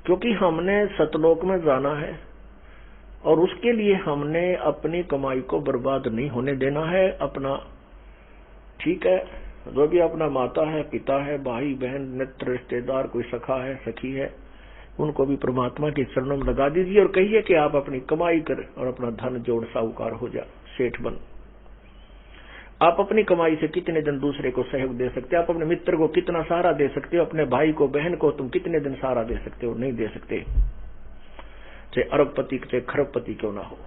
क्योंकि हमने सतलोक में जाना है और उसके लिए हमने अपनी कमाई को बर्बाद नहीं होने देना है। अपना ठीक है, जो भी अपना माता है, पिता है, भाई बहन, मित्र, रिश्तेदार, कोई सखा है, सखी है, उनको भी परमात्मा के चरणों में लगा दीजिए और कहिए कि आप अपनी कमाई कर और अपना धन जोड़ साहूकार हो जा, सेठ बन। आप अपनी कमाई से कितने दिन दूसरे को सहयोग दे सकते हो, आप अपने मित्र को कितना सहारा दे सकते हो, अपने भाई को, बहन को तुम कितने दिन सहारा दे सकते हो? नहीं दे सकते, चाहे अरबपति चाहे खरबपति क्यों ना हो।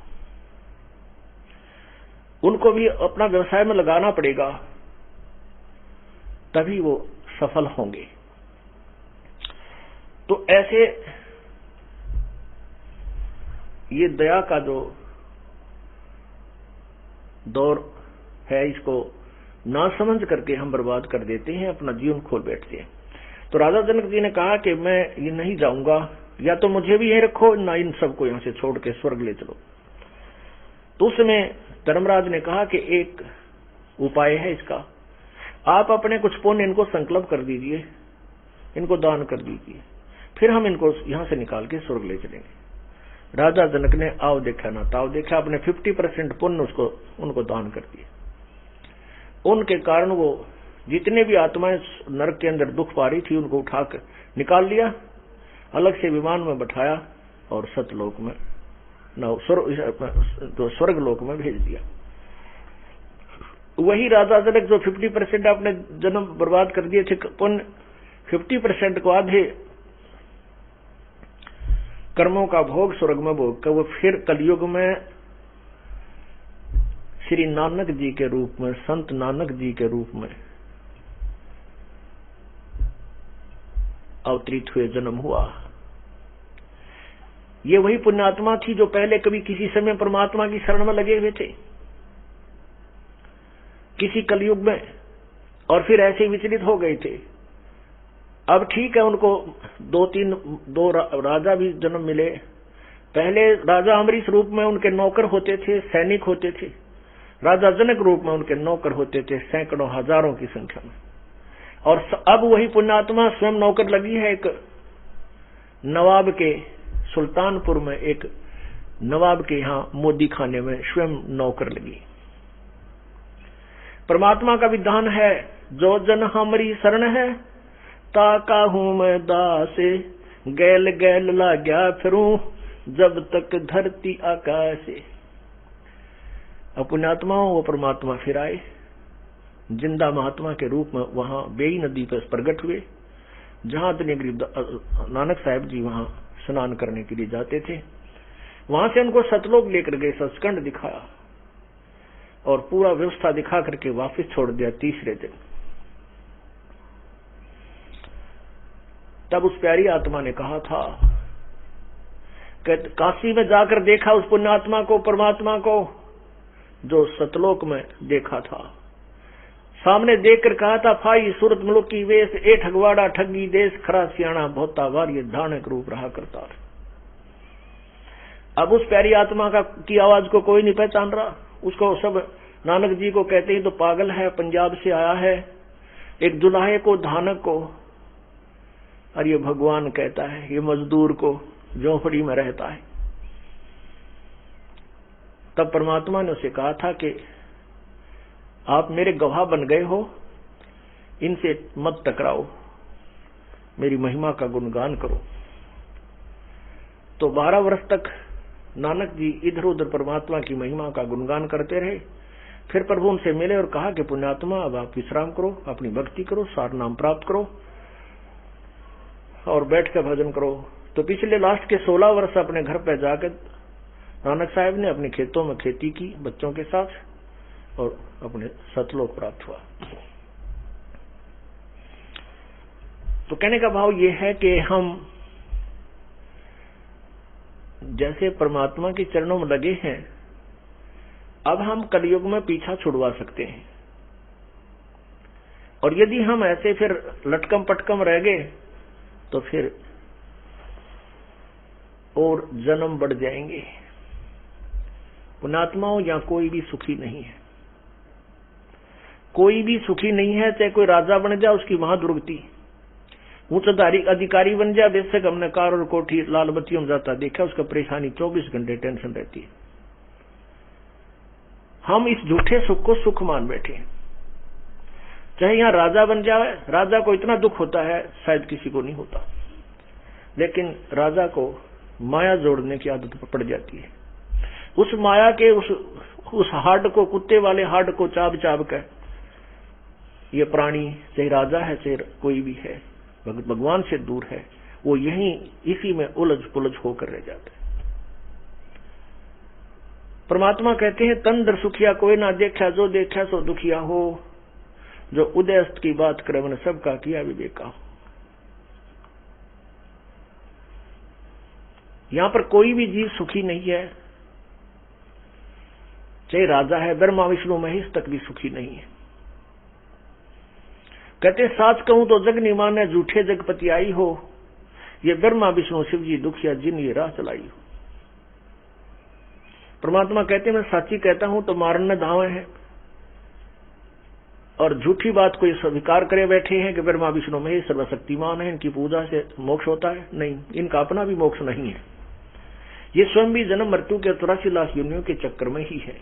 उनको भी अपना व्यवसाय में लगाना पड़ेगा, तभी वो सफल होंगे। तो ऐसे ये दया का जो दौर है, इसको ना समझ करके हम बर्बाद कर देते हैं, अपना जीवन खोल बैठते हैं। तो राजा जनक जी ने कहा कि मैं ये नहीं जाऊंगा, या तो मुझे भी यहीं रखो, ना इन सबको यहां से छोड़ के स्वर्ग ले चलो। तो उस समय धर्मराज ने कहा कि एक उपाय है इसका, आप अपने कुछ पुण्य इनको संकल्प कर दीजिए, इनको दान कर दीजिए, फिर हम इनको यहां से निकाल के स्वर्ग ले चलेंगे। राजा जनक ने आओ देखा ना ताव देखा, अपने 50% पुण्य उनको दान कर दिए। उनके कारण वो जितने भी आत्माएं नरक के अंदर दुख पा रही थी उनको उठाकर निकाल लिया, अलग से विमान में बैठाया और सतलोक में स्वर्ग लोक में भेज दिया। वही राजा जनक जो 50% अपने जन्म बर्बाद कर दिए थे पुण्य, 50% को आधे कर्मों का भोग स्वर्ग में भोग कर वो फिर कलयुग में श्री नानक जी के रूप में, संत नानक जी के रूप में अवतरित हुए, जन्म हुआ। ये वही पुण्यात्मा थी जो पहले कभी किसी समय परमात्मा की शरण में लगे हुए थे किसी कलयुग में, और फिर ऐसे विचलित हो गए थे। अब ठीक है, उनको दो राजा भी जन्म मिले। पहले राजा अम्बरीश रूप में उनके नौकर होते थे, सैनिक होते थे। राजा जनक रूप में उनके नौकर होते थे सैकड़ों हजारों की संख्या में। और अब वही पुण्यात्मा स्वयं नौकर लगी है। एक नवाब के सुल्तानपुर में, एक नवाब के यहां मोदी खाने में स्वयं नौकर लगी। परमात्मा का विधान है, जो जन हमारी शरण है ताका हूं मैं दासे, गैल गैल ला गया फिरूं जब तक धरती आकाशे। पुण्यात्माओं वो परमात्मा फिर आए, जिंदा महात्मा के रूप में वहां बेई नदी पर प्रकट हुए, जहां नानक साहब जी वहां स्नान करने के लिए जाते थे। वहां से उनको सतलोक लेकर गए, सचखंड दिखाया और पूरा व्यवस्था दिखा करके वापस छोड़ दिया तीसरे दिन। तब उस प्यारी आत्मा ने कहा था कि काशी में जाकर देखा उस पुण्यात्मा को, परमात्मा को जो सतलोक में देखा था। सामने देखकर कहा था, फाई सूरत मुल्क की वेश, ए ठगवाड़ा ठगी देश, खरा सियाणा बहुता वार, ये धानक रूप रहा करता। अब उस प्यारी आत्मा की आवाज को कोई नहीं पहचान रहा। उसको सब नानक जी को कहते हैं तो पागल है, पंजाब से आया है, एक दुल्हे को धानक को, और ये भगवान कहता है, ये मजदूर को झोंपड़ी में रहता है। तब परमात्मा ने उसे कहा था कि आप मेरे गवाह बन गए हो, इनसे मत टकराओ, मेरी महिमा का गुणगान करो। तो 12 वर्ष तक नानक जी इधर उधर परमात्मा की महिमा का गुणगान करते रहे। फिर प्रभु उनसे मिले और कहा कि पुण्यात्मा अब आप विश्राम करो, अपनी भक्ति करो, सार नाम प्राप्त करो और बैठ कर भजन करो। तो पिछले लास्ट के 16 वर्ष अपने घर पर जाकर नानक साहब ने अपने खेतों में खेती की बच्चों के साथ और अपने सतलोक प्राप्त हुआ। तो कहने का भाव यह है कि हम जैसे परमात्मा के चरणों में लगे हैं, अब हम कलयुग में पीछा छुड़वा सकते हैं। और यदि हम ऐसे फिर लटकम पटकम रह गए तो फिर और जन्म बढ़ जाएंगे। पुण्यात्माओं यहां कोई भी सुखी नहीं है, कोई भी सुखी नहीं है। चाहे कोई राजा बन जाए उसकी वहां दुर्गति, उच्च अधिकारी बन जाए, बेशक हमने कार और कोठी लाल बत्तियों में जाता देखा, उसका परेशानी 24 घंटे टेंशन रहती है। हम इस झूठे सुख को सुख मान बैठे। चाहे यहां राजा बन जाए, राजा को इतना दुख होता है शायद किसी को नहीं होता, लेकिन राजा को माया जोड़ने की आदत पड़ जाती है। उस माया के उस हाड को, कुत्ते वाले हाड को चाब चाब कर ये प्राणी, चाहे राजा है चाहे कोई भी है, भगवान से दूर है, वो यहीं इसी में उलझ पुलझ होकर रह जाता है। परमात्मा कहते हैं, तंद्र सुखिया कोई ना देखा, जो देखा सो दुखिया हो, जो उदय अस्त की बात करे मैंने सबका किया विवेका हो। यहां पर कोई भी जीव सुखी नहीं है, चाहे राजा है, ब्रह्मा विष्णु महेश तक भी सुखी नहीं है। कहते साच कहूं तो जग नहीं माने, झूठे जगपति आई हो, ये ब्रह्मा विष्णु शिव जी दुखिया जिन ये राह चलाई हो। परमात्मा कहते मैं साची कहता हूं तो मारने धावे हैं, और झूठी बात को स्वीकार करे बैठे हैं कि ब्रह्मा विष्णु महेश सर्वशक्तिमान है, इनकी पूजा से मोक्ष होता है। नहीं, इनका अपना भी मोक्ष नहीं है, ये स्वयं भी जन्म मृत्यु के 84 लाख योनियों के चक्कर में ही है।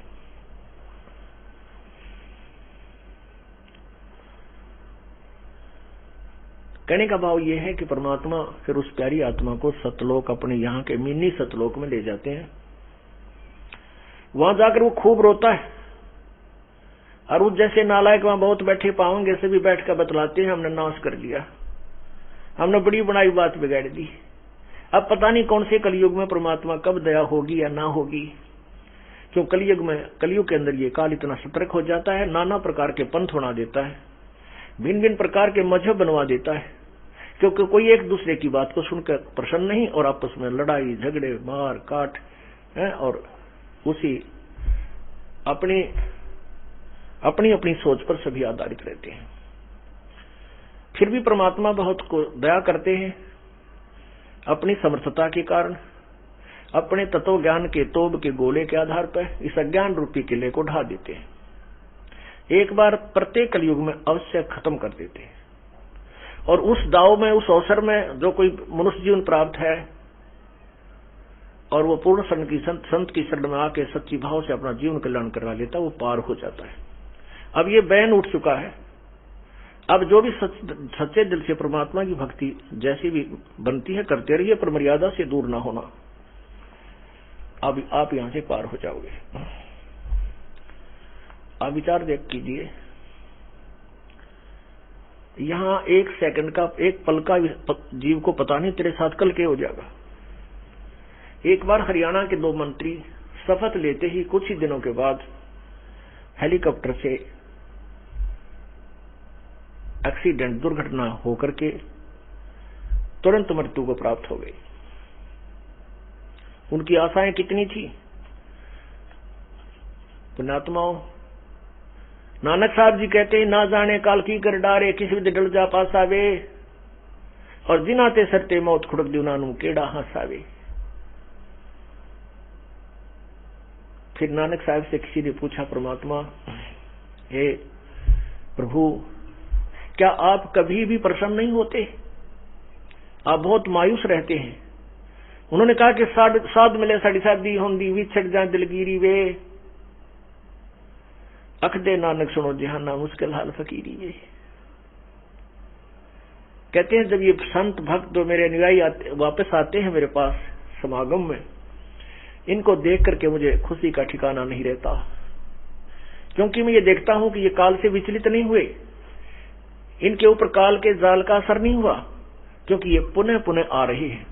कहने का भाव यह है कि परमात्मा फिर उस प्यारी आत्मा को सतलोक, अपने यहाँ के मिनी सतलोक में ले जाते हैं। वहां जाकर वो खूब रोता है, और उस जैसे नालायक वहां बहुत बैठे पाएंगे, सभी बैठ कर बतलाते हैं हमने नाश कर लिया, हमने बड़ी बनाई बात बिगाड़ दी। अब पता नहीं कौन से कलयुग में परमात्मा कब दया होगी या ना होगी, क्यों कलयुग के अंदर ये काल इतना सतर्क हो जाता है, नाना प्रकार के पंथ बना देता है, भिन्न भिन्न प्रकार के मजहब बनवा देता है, क्योंकि कोई एक दूसरे की बात को सुनकर प्रसन्न नहीं, और आपस में लड़ाई झगड़े मार काट है, और उसी अपनी अपनी अपनी सोच पर सभी आधारित रहते हैं। फिर भी परमात्मा बहुत को दया करते हैं, अपनी समर्थता के कारण, अपने तत्व ज्ञान के तोब के गोले के आधार पर इस अज्ञान रूपी किले को ढा देते हैं, एक बार प्रत्येक कलयुग में अवश्य खत्म कर देते हैं। और उस दाव में, उस अवसर में जो कोई मनुष्य जीवन प्राप्त है और वो पूर्ण संत की शरण में आके सच्ची भाव से अपना जीवन कल्याण करवा लेता, वो पार हो जाता है। अब ये बैन उठ चुका है, अब जो भी सच्चे दिल से परमात्मा की भक्ति जैसी भी बनती है करते रहिए, पर मर्यादा से दूर ना होना, अब आप यहां से पार हो जाओगे। आप विचार देख कीजिए, यहां एक सेकंड का, एक पल का जीव को पता नहीं तेरे साथ कल क्या हो जाएगा। एक बार हरियाणा के 2 मंत्री शपथ लेते ही कुछ ही दिनों के बाद हेलीकॉप्टर से एक्सीडेंट, दुर्घटना होकर के तुरंत मृत्यु को प्राप्त हो गई। उनकी आशाएं कितनी थी पुण्यात्माओं। नानक साहब जी कहते हैं, ना जाने काल की कर डारे, किसी भी डल जा पासावे, और जिनाते सरते मौत खुड़क दीनानू केड़ा हंसावे। फिर नानक साहब से किसी ने पूछा, परमात्मा हे प्रभु, क्या आप कभी भी प्रसन्न नहीं होते? आप बहुत मायूस रहते हैं। उन्होंने कहा कि साध मिले साड़ी शादी होंदी, विछड़ जाए दिलगिरी वे, अख दे नानक सुनो जहाना मुश्किल हाल फकीरी वे। कहते हैं जब ये संत भक्त जो मेरे अनुयायी वापस आते हैं मेरे पास समागम में, इनको देख करके मुझे खुशी का ठिकाना नहीं रहता, क्योंकि मैं ये देखता हूं कि ये काल से विचलित नहीं हुए, इनके ऊपर काल के जाल का असर नहीं हुआ, क्योंकि ये पुनः पुनः आ रहे हैं।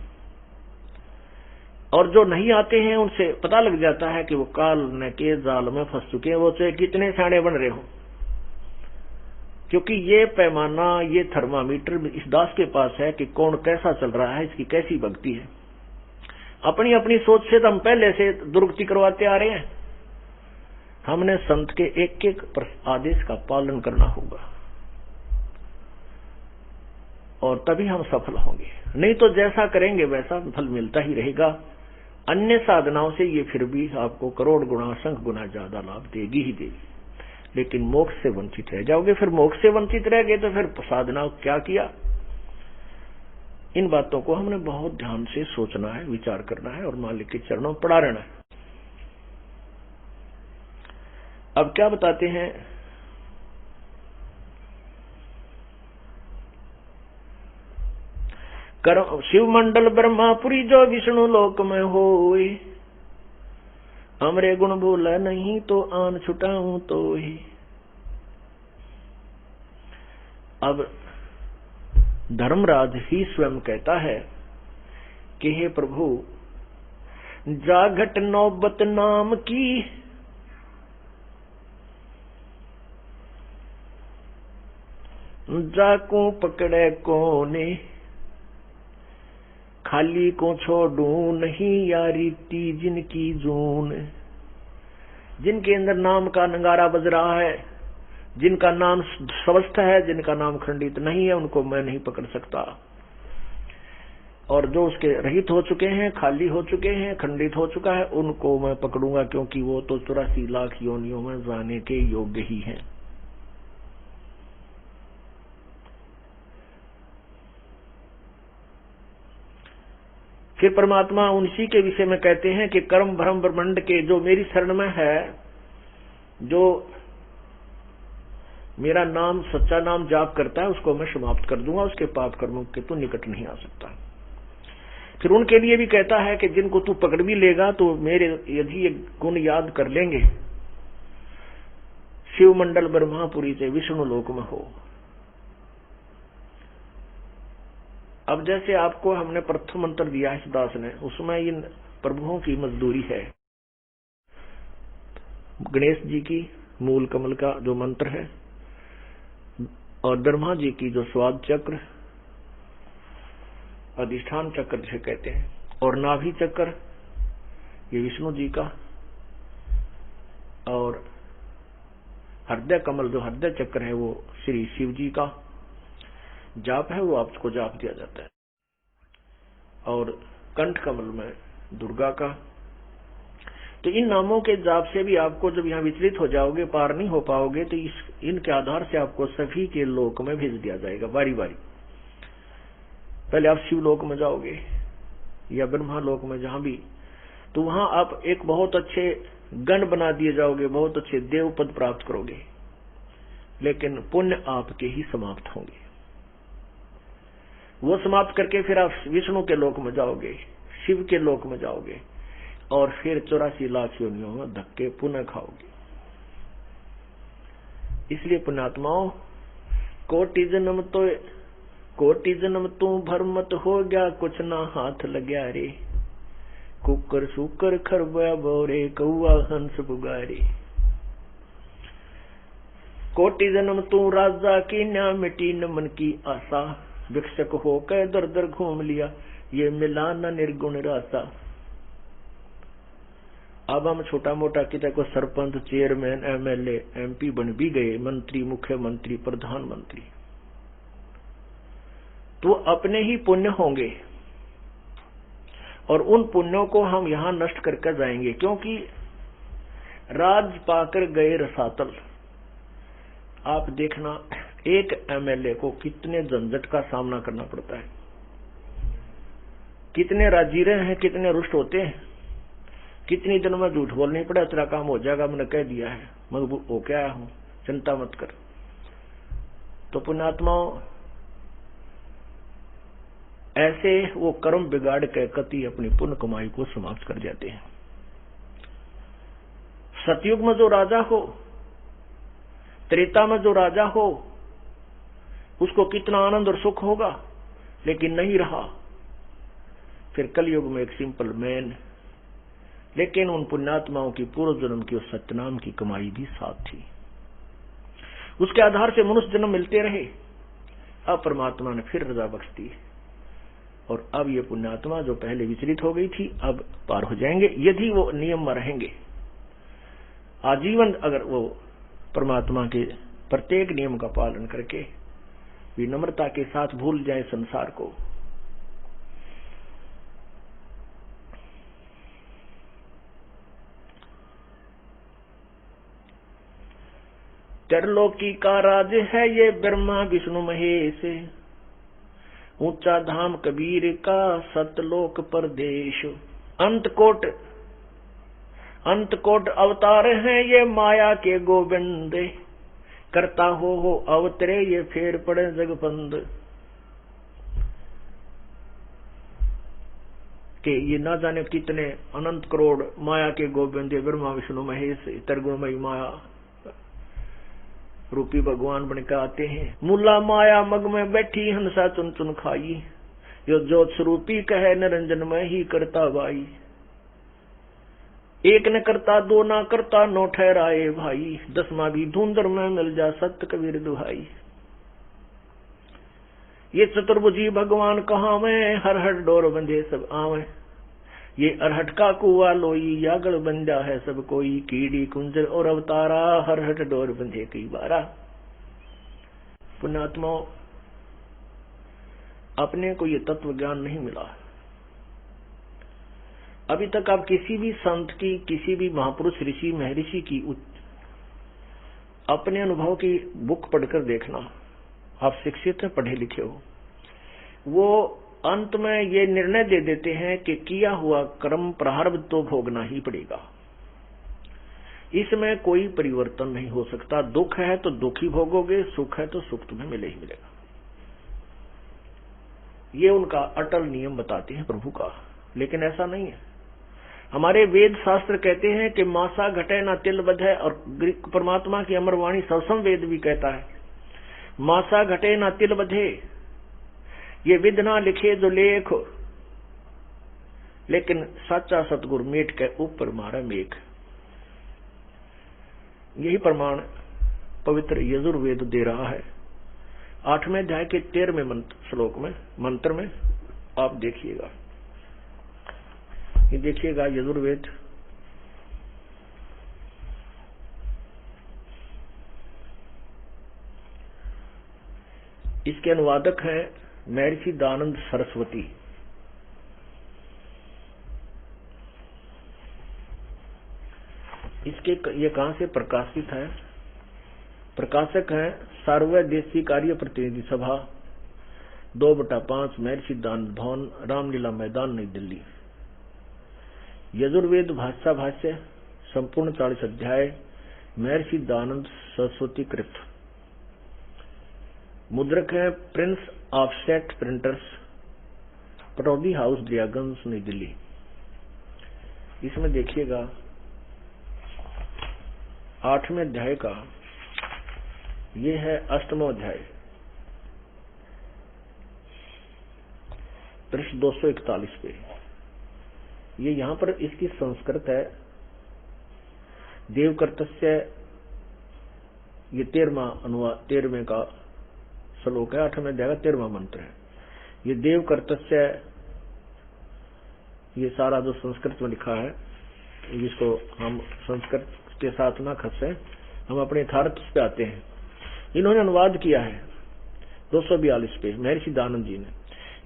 और जो नहीं आते हैं उनसे पता लग जाता है कि वो काल न के जाल में फंस चुके हैं, वो चाहे कितने साड़े बन रहे हो, क्योंकि ये पैमाना, ये थर्मामीटर इस दास के पास है कि कौन कैसा चल रहा है, इसकी कैसी भक्ति है। अपनी अपनी सोच से तो हम पहले से दुर्गति करवाते आ रहे हैं। हमने संत के एक एक आदेश का पालन करना होगा, और तभी हम सफल होंगे, नहीं तो जैसा करेंगे वैसा फल मिलता ही रहेगा। अन्य साधनाओं से ये फिर भी आपको करोड़ गुना, असंख्य गुना ज्यादा लाभ देगी ही देगी, लेकिन मोक्ष से वंचित रह जाओगे। फिर मोक्ष से वंचित रह गए तो फिर साधना क्या किया? इन बातों को हमने बहुत ध्यान से सोचना है, विचार करना है, और मालिक के चरणों में पड़ा रहना है। अब क्या बताते हैं, शिव मंडल ब्रह्मापुरी जो विष्णु लोक में होए, हमरे गुण भूला नहीं तो आन छुटाऊं तो ही। अब धर्मराज ही स्वयं कहता है कि हे प्रभु, जाघट नौबत नाम की, जाकू पकड़े कोने, खाली को छोड़ू नहीं यारी ती जिनकी जून। जिनके अंदर नाम का नगारा बज रहा है, जिनका नाम स्वस्थ है, जिनका नाम खंडित नहीं है, उनको मैं नहीं पकड़ सकता। और जो उसके रहित हो चुके हैं, खाली हो चुके हैं, खंडित हो चुका है, उनको मैं पकड़ूंगा, क्योंकि वो तो 84 लाख योनियों में जाने के योग्य ही हैं। फिर परमात्मा उन्हीं के विषय में कहते हैं कि कर्म भ्रम ब्रह्मांड के जो मेरी शरण में है, जो मेरा नाम सच्चा नाम जाप करता है, उसको मैं समाप्त कर दूंगा, उसके पाप कर्मों के तो निकट नहीं आ सकता। फिर उनके लिए भी कहता है कि जिनको तू पकड़ भी लेगा तो मेरे यदि ये गुण याद कर लेंगे, शिव मंडल ब्रह्मापुरी से विष्णु लोक में हो। अब जैसे आपको हमने प्रथम मंत्र दिया है दास ने, उसमें इन प्रभुओं की मजदूरी है। गणेश जी की मूल कमल का जो मंत्र है, और ब्रह्मा जी की जो स्वाद चक्र, अधिष्ठान चक्र जिसे कहते हैं, और नाभि चक्र ये विष्णु जी का, और हृदय कमल जो हृदय चक्र है वो श्री शिव जी का जाप है, वो आपको जाप दिया जाता है। और कंठ कमल में दुर्गा का। तो इन नामों के जाप से भी आपको जब यहाँ विचलित हो जाओगे, पार नहीं हो पाओगे, तो इनके आधार से आपको सभी के लोक में भेज दिया जाएगा बारी बारी। पहले आप शिव लोक में जाओगे या ब्रह्मा लोक में, जहां भी, तो वहां आप एक बहुत अच्छे गण बना दिए जाओगे, बहुत अच्छे देव पद प्राप्त करोगे, लेकिन पुण्य आपके ही समाप्त होंगे। वो समाप्त करके फिर आप विष्णु के लोक में जाओगे, शिव के लोक में जाओगे, और फिर 84 लाख योनियों में धक्के पुनः खाओगे। इसलिए पुण्यात्माओं, कोटि जन्म तू भरमत हो गया, कुछ ना हाथ लग्या रे, कुकर सुकर खरबा बोरे, कौआ हंस पुगारे। कोटि जन्म तू राजा की न्या, मिटी न मन की आशा, भिक्षक होकर दर दर घूम लिया, ये मिला न निर्गुण रासा। अब हम छोटा मोटा किसी को सरपंच, चेयरमैन, एमएलए, एमपी बन भी गए, मंत्री, मुख्यमंत्री, प्रधानमंत्री, तो अपने ही पुण्य होंगे, और उन पुण्यों को हम यहां नष्ट करके जाएंगे। क्योंकि राज पाकर गए रसातल। आप देखना, एक एमएलए को कितने झंझट का सामना करना पड़ता है, कितने राजीरे हैं, कितने रुष्ट होते हैं, कितनी दिन में झूठ बोलनी पड़े, तेरा काम हो जाएगा, मैंने कह दिया है, मजबूर हो के आया हूं, चिंता मत कर। तो पुण्यात्माओं, ऐसे वो कर्म बिगाड़ के कति अपनी पुण्य कमाई को समाप्त कर जाते हैं। सतयुग में जो राजा हो, त्रेता में जो राजा हो, उसको कितना आनंद और सुख होगा, लेकिन नहीं रहा। फिर कलयुग में एक सिंपल मैन, लेकिन उन पुण्यात्माओं की पूर्व जन्म की उस सत्यनाम की कमाई भी साथ थी। उसके आधार से मनुष्य जन्म मिलते रहे। अब परमात्मा ने फिर रजा बख्श दी, और अब ये पुण्यात्मा जो पहले विचलित हो गई थी, अब पार हो जाएंगे, यदि वो नियम में रहेंगे। आजीवन अगर वो परमात्मा के प्रत्येक नियम का पालन करके विनम्रता के साथ भूल जाए संसार को। त्रिलोकी का राज है ये ब्रह्मा विष्णु महेश, ऊंचा धाम कबीर का सतलोक परदेश। अंतकोट अवतार हैं ये माया के गोविंद, करता हो अवतरे ये फेर पड़े जगबंद। के ये ना जाने कितने अनंत करोड़ माया के गोविंद ब्रह्मा विष्णु महेश त्रिगुणमयी माया रूपी भगवान बनकर आते हैं। मुला माया मग में बैठी हंसा चुन चुन खाई, यो ज्योत स्वरूपी कहे निरंजन में ही करता भाई। एक न करता दो ना करता नो ठहराए भाई, दसवां भी धुंधर में मिल जा सत्य कबीर दुहाई। ये चतुर्भुजी भगवान कहाँ में, हर हर डोर बंधे सब आवे। ये अरहट का कुआ लोई यागड़ बंधा है सब कोई, कीड़ी कुंजर और अवतारा, हर हट डोर बंधे कई बारा। पुण्यात्माओं, अपने को ये तत्व ज्ञान नहीं मिला। अभी तक आप किसी भी संत की, किसी भी महापुरुष, ऋषि, महर्षि की अपने अनुभव की बुक पढ़कर देखना। आप शिक्षित हैं, पढ़े लिखे हो, वो अंत में ये निर्णय दे देते हैं कि किया हुआ कर्म प्रारब्ध तो भोगना ही पड़ेगा, इसमें कोई परिवर्तन नहीं हो सकता। दुख है तो दुख ही भोगोगे, सुख है तो सुख तुम्हें मिले ही मिलेगा। ये उनका अटल नियम बताते हैं प्रभु का। लेकिन ऐसा नहीं है। हमारे वेद शास्त्र कहते हैं कि मासा घटे ना तिल बधे, और परमात्मा की अमर वाणी सवसम वेद भी कहता है मासा घटे ना तिल बधे, ये विध ना लिखे जो लेख, लेकिन सच्चा सतगुरु मेट के ऊपर मारे मेघ। यही प्रमाण पवित्र यजुर्वेद दे रहा है। 8वें अध्याय के 13वें श्लोक में, मंत्र में आप देखिएगा, ये देखिएगा यजुर्वेद इसके अनुवादक हैं महर्षि दानंद सरस्वती। इसके ये कहां से प्रकाशित है? प्रकाशक हैं सर्वदेशी कार्य प्रतिनिधि सभा 2/5 महर्षि दानंद भवन, रामलीला मैदान, नई दिल्ली। यजुर्वेद भाष्य संपूर्ण 40 अध्याय महर्षि दानंद सरस्वती कृत। मुद्रक है Prince offset printers, Pataudi house, Daryaganj, नई दिल्ली। इसमें देखिएगा 8वें अध्याय का, ये है 8वां अध्याय, पृष्ठ 241 पे। ये यहां पर इसकी संस्कृत है। देवकर्तस्य, ये 13वां अनुवाद, 13वें का श्लोक है, 8वें अध्याय का 13वां मंत्र है। ये देवकर्तस्य, ये सारा जो संस्कृत में लिखा है, जिसको हम संस्कृत के साथ ना खसे, हम अपने यथार्थ पे आते हैं। इन्होंने अनुवाद किया है 242 पे महर्षि दानंद जी ने।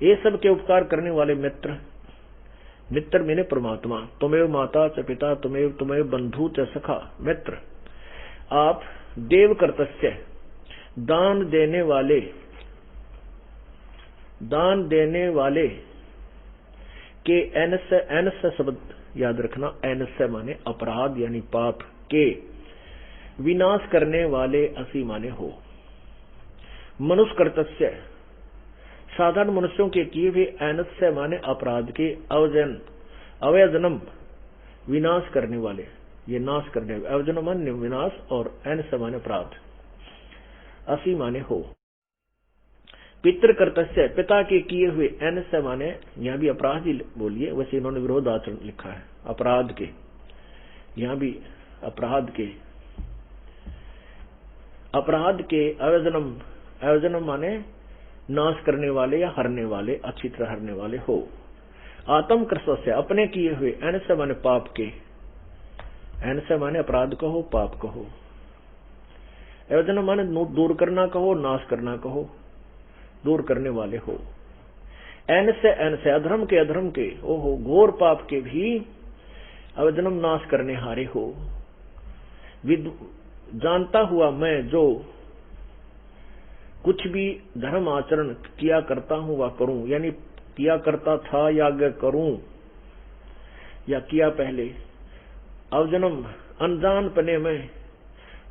ये सब के उपकार करने वाले मित्र, मित्र मैंने परमात्मा, तुमेव माता च पिता, तुमेव बंधु च सखा। मित्र, आप देव कर्तस्य, दान देने वाले के एनस्य शब्द याद रखना। एनस्य माने अपराध यानी पाप के विनाश करने वाले असी माने हो। मनुष्य कर्तस्य, साधारण मनुष्यों के किए हुए, एनस्य माने अपराध के, अवयजनम विनाश करने वाले, ये नाश करने वाले, अवजनम माने विनाश और एनस्य माने अपराध, असी माने हो। पितृ कर्तस्य, पिता के किए हुए, एनस्य माने यहां भी अपराध ही बोलिए, वैसे इन्होंने विरोध आचरण लिखा है, अपराध के, यहां भी अपराध के, अवजनम माने नाश करने वाले या हरने वाले, अच्छी तरह हरने वाले हो। आत्म कृष्ण, अपने किए हुए, एनस्य माने पाप के, एनस्य माने अपराध कहो, पाप कहो। अवजनम माने दूर करना कहो, नाश करना कहो, दूर करने वाले हो। एनस्य अधर्म के, ओहो घोर पाप के भी अवजनम नाश करने हारे हो। जानता हुआ मैं जो कुछ भी धर्म आचरण किया करता हूं वह करूं, यानी किया करता था या आगे करूं या किया पहले। अवजनम अनजान पने में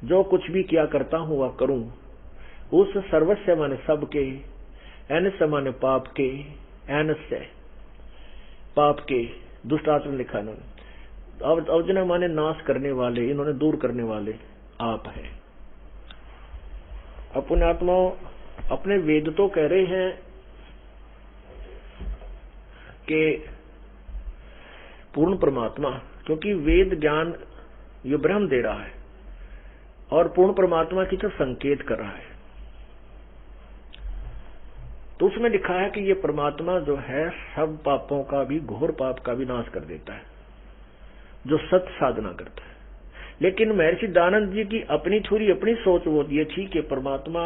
जो कुछ भी किया करता हूं वह करूं। उस सर्वस्व माने सबके, एनस्य माने पाप के, एनस्य पाप के, दुष्ट आचरण लिखा इन्होंने। अवजन माने नाश करने वाले, इन्होंने दूर करने वाले आप है। अपने आत्माओं, अपने वेद तो कह रहे हैं कि पूर्ण परमात्मा, क्योंकि वेद ज्ञान ये ब्रह्म दे रहा है और पूर्ण परमात्मा की तरफ संकेत कर रहा है। तो उसमें लिखा है कि ये परमात्मा जो है सब पापों का भी, घोर पाप का भी नाश कर देता है जो सत्य साधना करता है। लेकिन महर्षि दानंद जी की अपनी थोड़ी अपनी सोच वो ये थी कि परमात्मा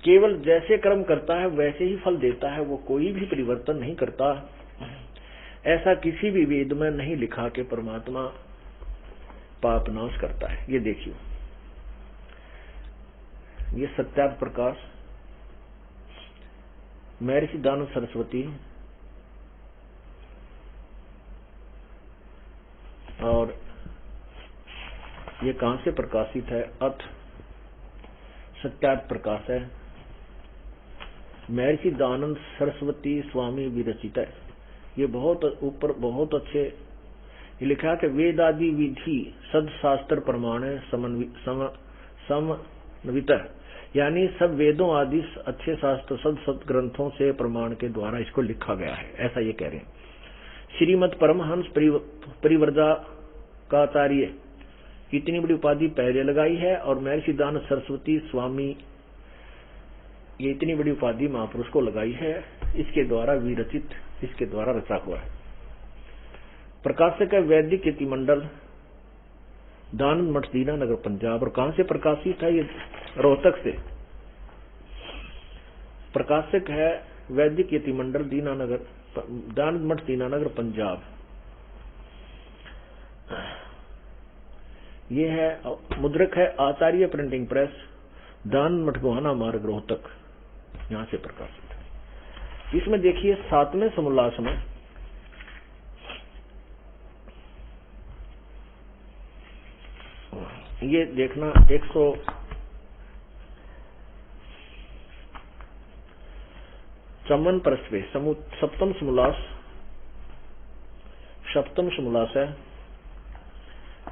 केवल जैसे कर्म करता है वैसे ही फल देता है, वो कोई भी परिवर्तन नहीं करता। ऐसा किसी भी वेद में नहीं लिखा कि परमात्मा पाप नाश करता है। ये देखिए, ये सत्यार्थ प्रकाश, महर्षि दानव सरस्वती, और ये कहां से प्रकाशित है? अथ सत्यार्थ प्रकाश है, महर्षि दानंद सरस्वती स्वामी विरचित है। ये बहुत ऊपर बहुत अच्छे लिखा कि वेद आदि विधि सदशास्त्र प्रमाण समन्वित, यानी सब वेदों आदि अच्छे शास्त्र सद ग्रंथों से प्रमाण के द्वारा इसको लिखा गया है, ऐसा ये कह रहे हैं। श्रीमद परमहंस परिव्रजा का आचार्य इतनी बड़ी उपाधि पहले लगाई है, और महर्षि दानंद सरस्वती स्वामी ये इतनी बड़ी उपाधि महापुरुष को लगाई है, इसके द्वारा विरचित, इसके द्वारा रचा हुआ है। प्रकाशक है वैदिक यतिमंडल, दानंद मठ, दीनानगर, पंजाब। और कहां से प्रकाशित है? ये रोहतक से। प्रकाशक है वैदिक यतिमंडल, दीनानगर, दानंद मठ, दीनानगर, पंजाब। ये है मुद्रक है आचार्य प्रिंटिंग प्रेस, दानंद मठ, गोहाना मार्ग, रोहतक, यहां से प्रकाशित है। इसमें देखिए 7वें समोल्लास में ये देखना 154 पृष्ठ पे सप्तम समोल्लास, सप्तम समोल्लास है,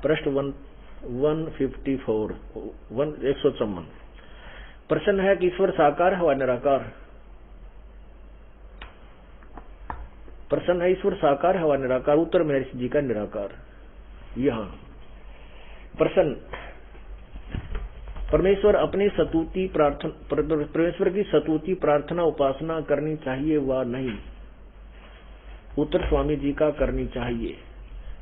पृष्ठ 154 154। प्रश्न है कि ईश्वर साकार है व निराकार। प्रश्न है ईश्वर साकार है व निराकार। उत्तर महर्षि जी का निराकार। यहां प्रश्न, परमेश्वर अपनी स्तुति प्रार्थना, परमेश्वर की स्तुति प्रार्थना उपासना करनी चाहिए व नहीं? उत्तर स्वामी जी का करनी चाहिए।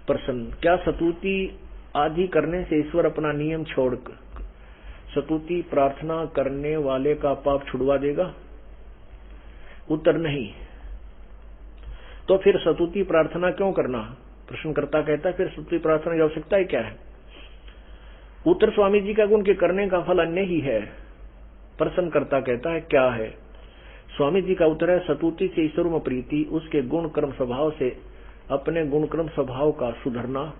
प्रश्न, क्या स्तुति आदि करने से ईश्वर अपना नियम छोड़कर स्तुति प्रार्थना करने वाले का पाप छुड़वा देगा? उत्तर नहीं। तो फिर स्तुति प्रार्थना क्यों करना? प्रश्नकर्ता कहता है फिर स्तुति प्रार्थना की आवश्यकता ही क्या है? उत्तर स्वामी जी का गुण के करने का फल अन्य ही है। प्रश्नकर्ता कहता है क्या है? स्वामी जी का उत्तर है स्तुति से ईश्वर में प्रीति, उसके गुण कर्म स्वभाव से अपने गुण कर्म स्वभाव का सुधरना,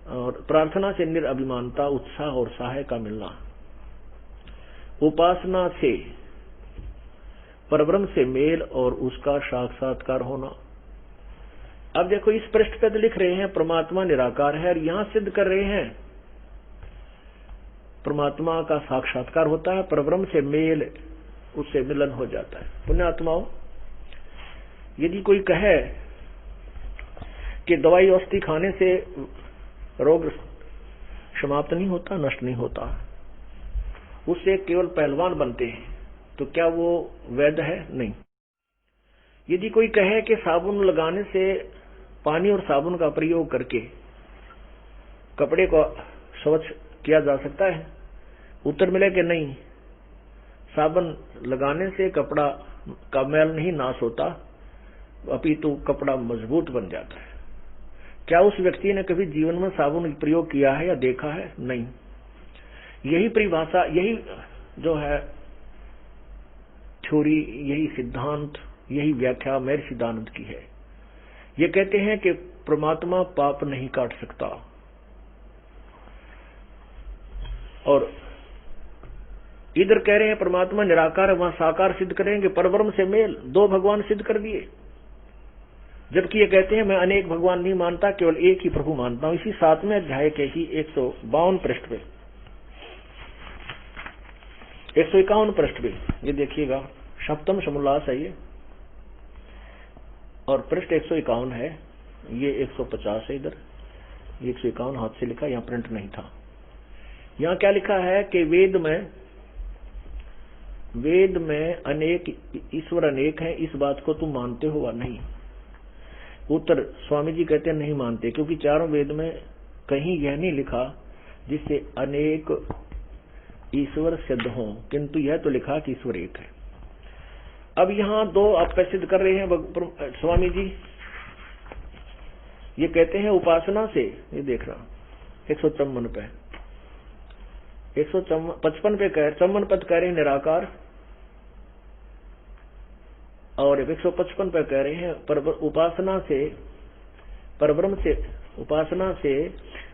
और प्रार्थना से निरअभिमानता, उत्साह और सहाय का मिलना, उपासना से परब्रह्म से मेल और उसका साक्षात्कार होना। अब देखो इस पृष्ठ पे तो लिख रहे हैं परमात्मा निराकार है, और यहां सिद्ध कर रहे हैं परमात्मा का साक्षात्कार होता है, परब्रह्म से मेल, उससे मिलन हो जाता है। पुण्यात्माओं, यदि कोई कहे कि दवाई औषधि खाने से रोग समाप्त नहीं होता, नष्ट नहीं होता, उससे केवल पहलवान बनते हैं, तो क्या वो वैध है? नहीं। यदि कोई कहे कि साबुन लगाने से पानी और साबुन का प्रयोग करके कपड़े को स्वच्छ किया जा सकता है, उत्तर मिले कि नहीं, साबुन लगाने से कपड़ा का मैल नहीं नाश होता, अपितु कपड़ा मजबूत बन जाता है। क्या उस व्यक्ति ने कभी जीवन में साबुन प्रयोग किया है या देखा है? नहीं। यही परिभाषा, यही जो है थ्योरी, यही सिद्धांत, यही व्याख्या महर्षि दानंद की है। ये कहते हैं कि परमात्मा पाप नहीं काट सकता, और इधर कह रहे हैं परमात्मा निराकार है, वहां साकार सिद्ध करेंगे, परब्रह्म से मेल, दो भगवान सिद्ध कर दिए। जबकि ये कहते हैं मैं अनेक भगवान नहीं मानता, केवल एक ही प्रभु मानता हूं। इसी 7वें अध्याय के ही 152 पृष्ठ पे, 151 पृष्ठ पे ये देखिएगा, सप्तम समोल्लास है ये, और पृष्ठ 151 है, ये 150 है, इधर 151 हाथ से लिखा, यहां प्रिंट नहीं था। यहां क्या लिखा है कि वेद में अनेक ईश्वर अनेक हैं, इस बात को तुम मानते हो वा नहीं? उत्तर, स्वामी जी कहते हैं नहीं मानते, क्योंकि चारों वेद में कहीं यह नहीं लिखा जिससे अनेक ईश्वर सिद्ध हो, किंतु यह तो लिखा कि ईश्वर एक है। अब यहाँ दो आप सिद्ध कर रहे हैं स्वामी जी। ये कहते हैं उपासना से, ये देख रहा 154 पे 155 पे कह 54 पद कह रहे हैं निराकार, और 155 पे कह रहे हैं उपासना से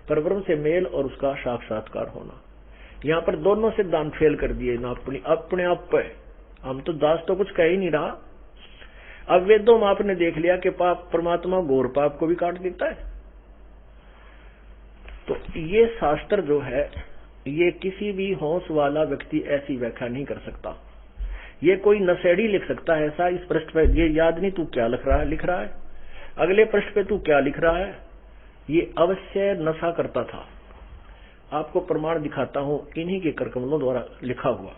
परब्रह्म से मेल और उसका साक्षात्कार होना। यहाँ पर दोनों सिद्धांत फेल कर दिए ना अपने आप पे। हम तो दास तो कुछ कह ही नहीं रहा। अब वेदों में आपने देख लिया कि पाप परमात्मा घोर पाप को भी काट देता है। तो ये शास्त्र जो है, ये किसी भी होश वाला व्यक्ति ऐसी व्याख्या नहीं कर सकता। ये कोई नशेड़ी लिख सकता है ऐसा। इस पृष्ठ पे ये याद नहीं तू क्या लिख रहा है, अगले पृष्ठ पे तू क्या लिख रहा है, ये अवश्य नशा करता था। आपको प्रमाण दिखाता हूं इन्हीं के करकमलों द्वारा लिखा हुआ।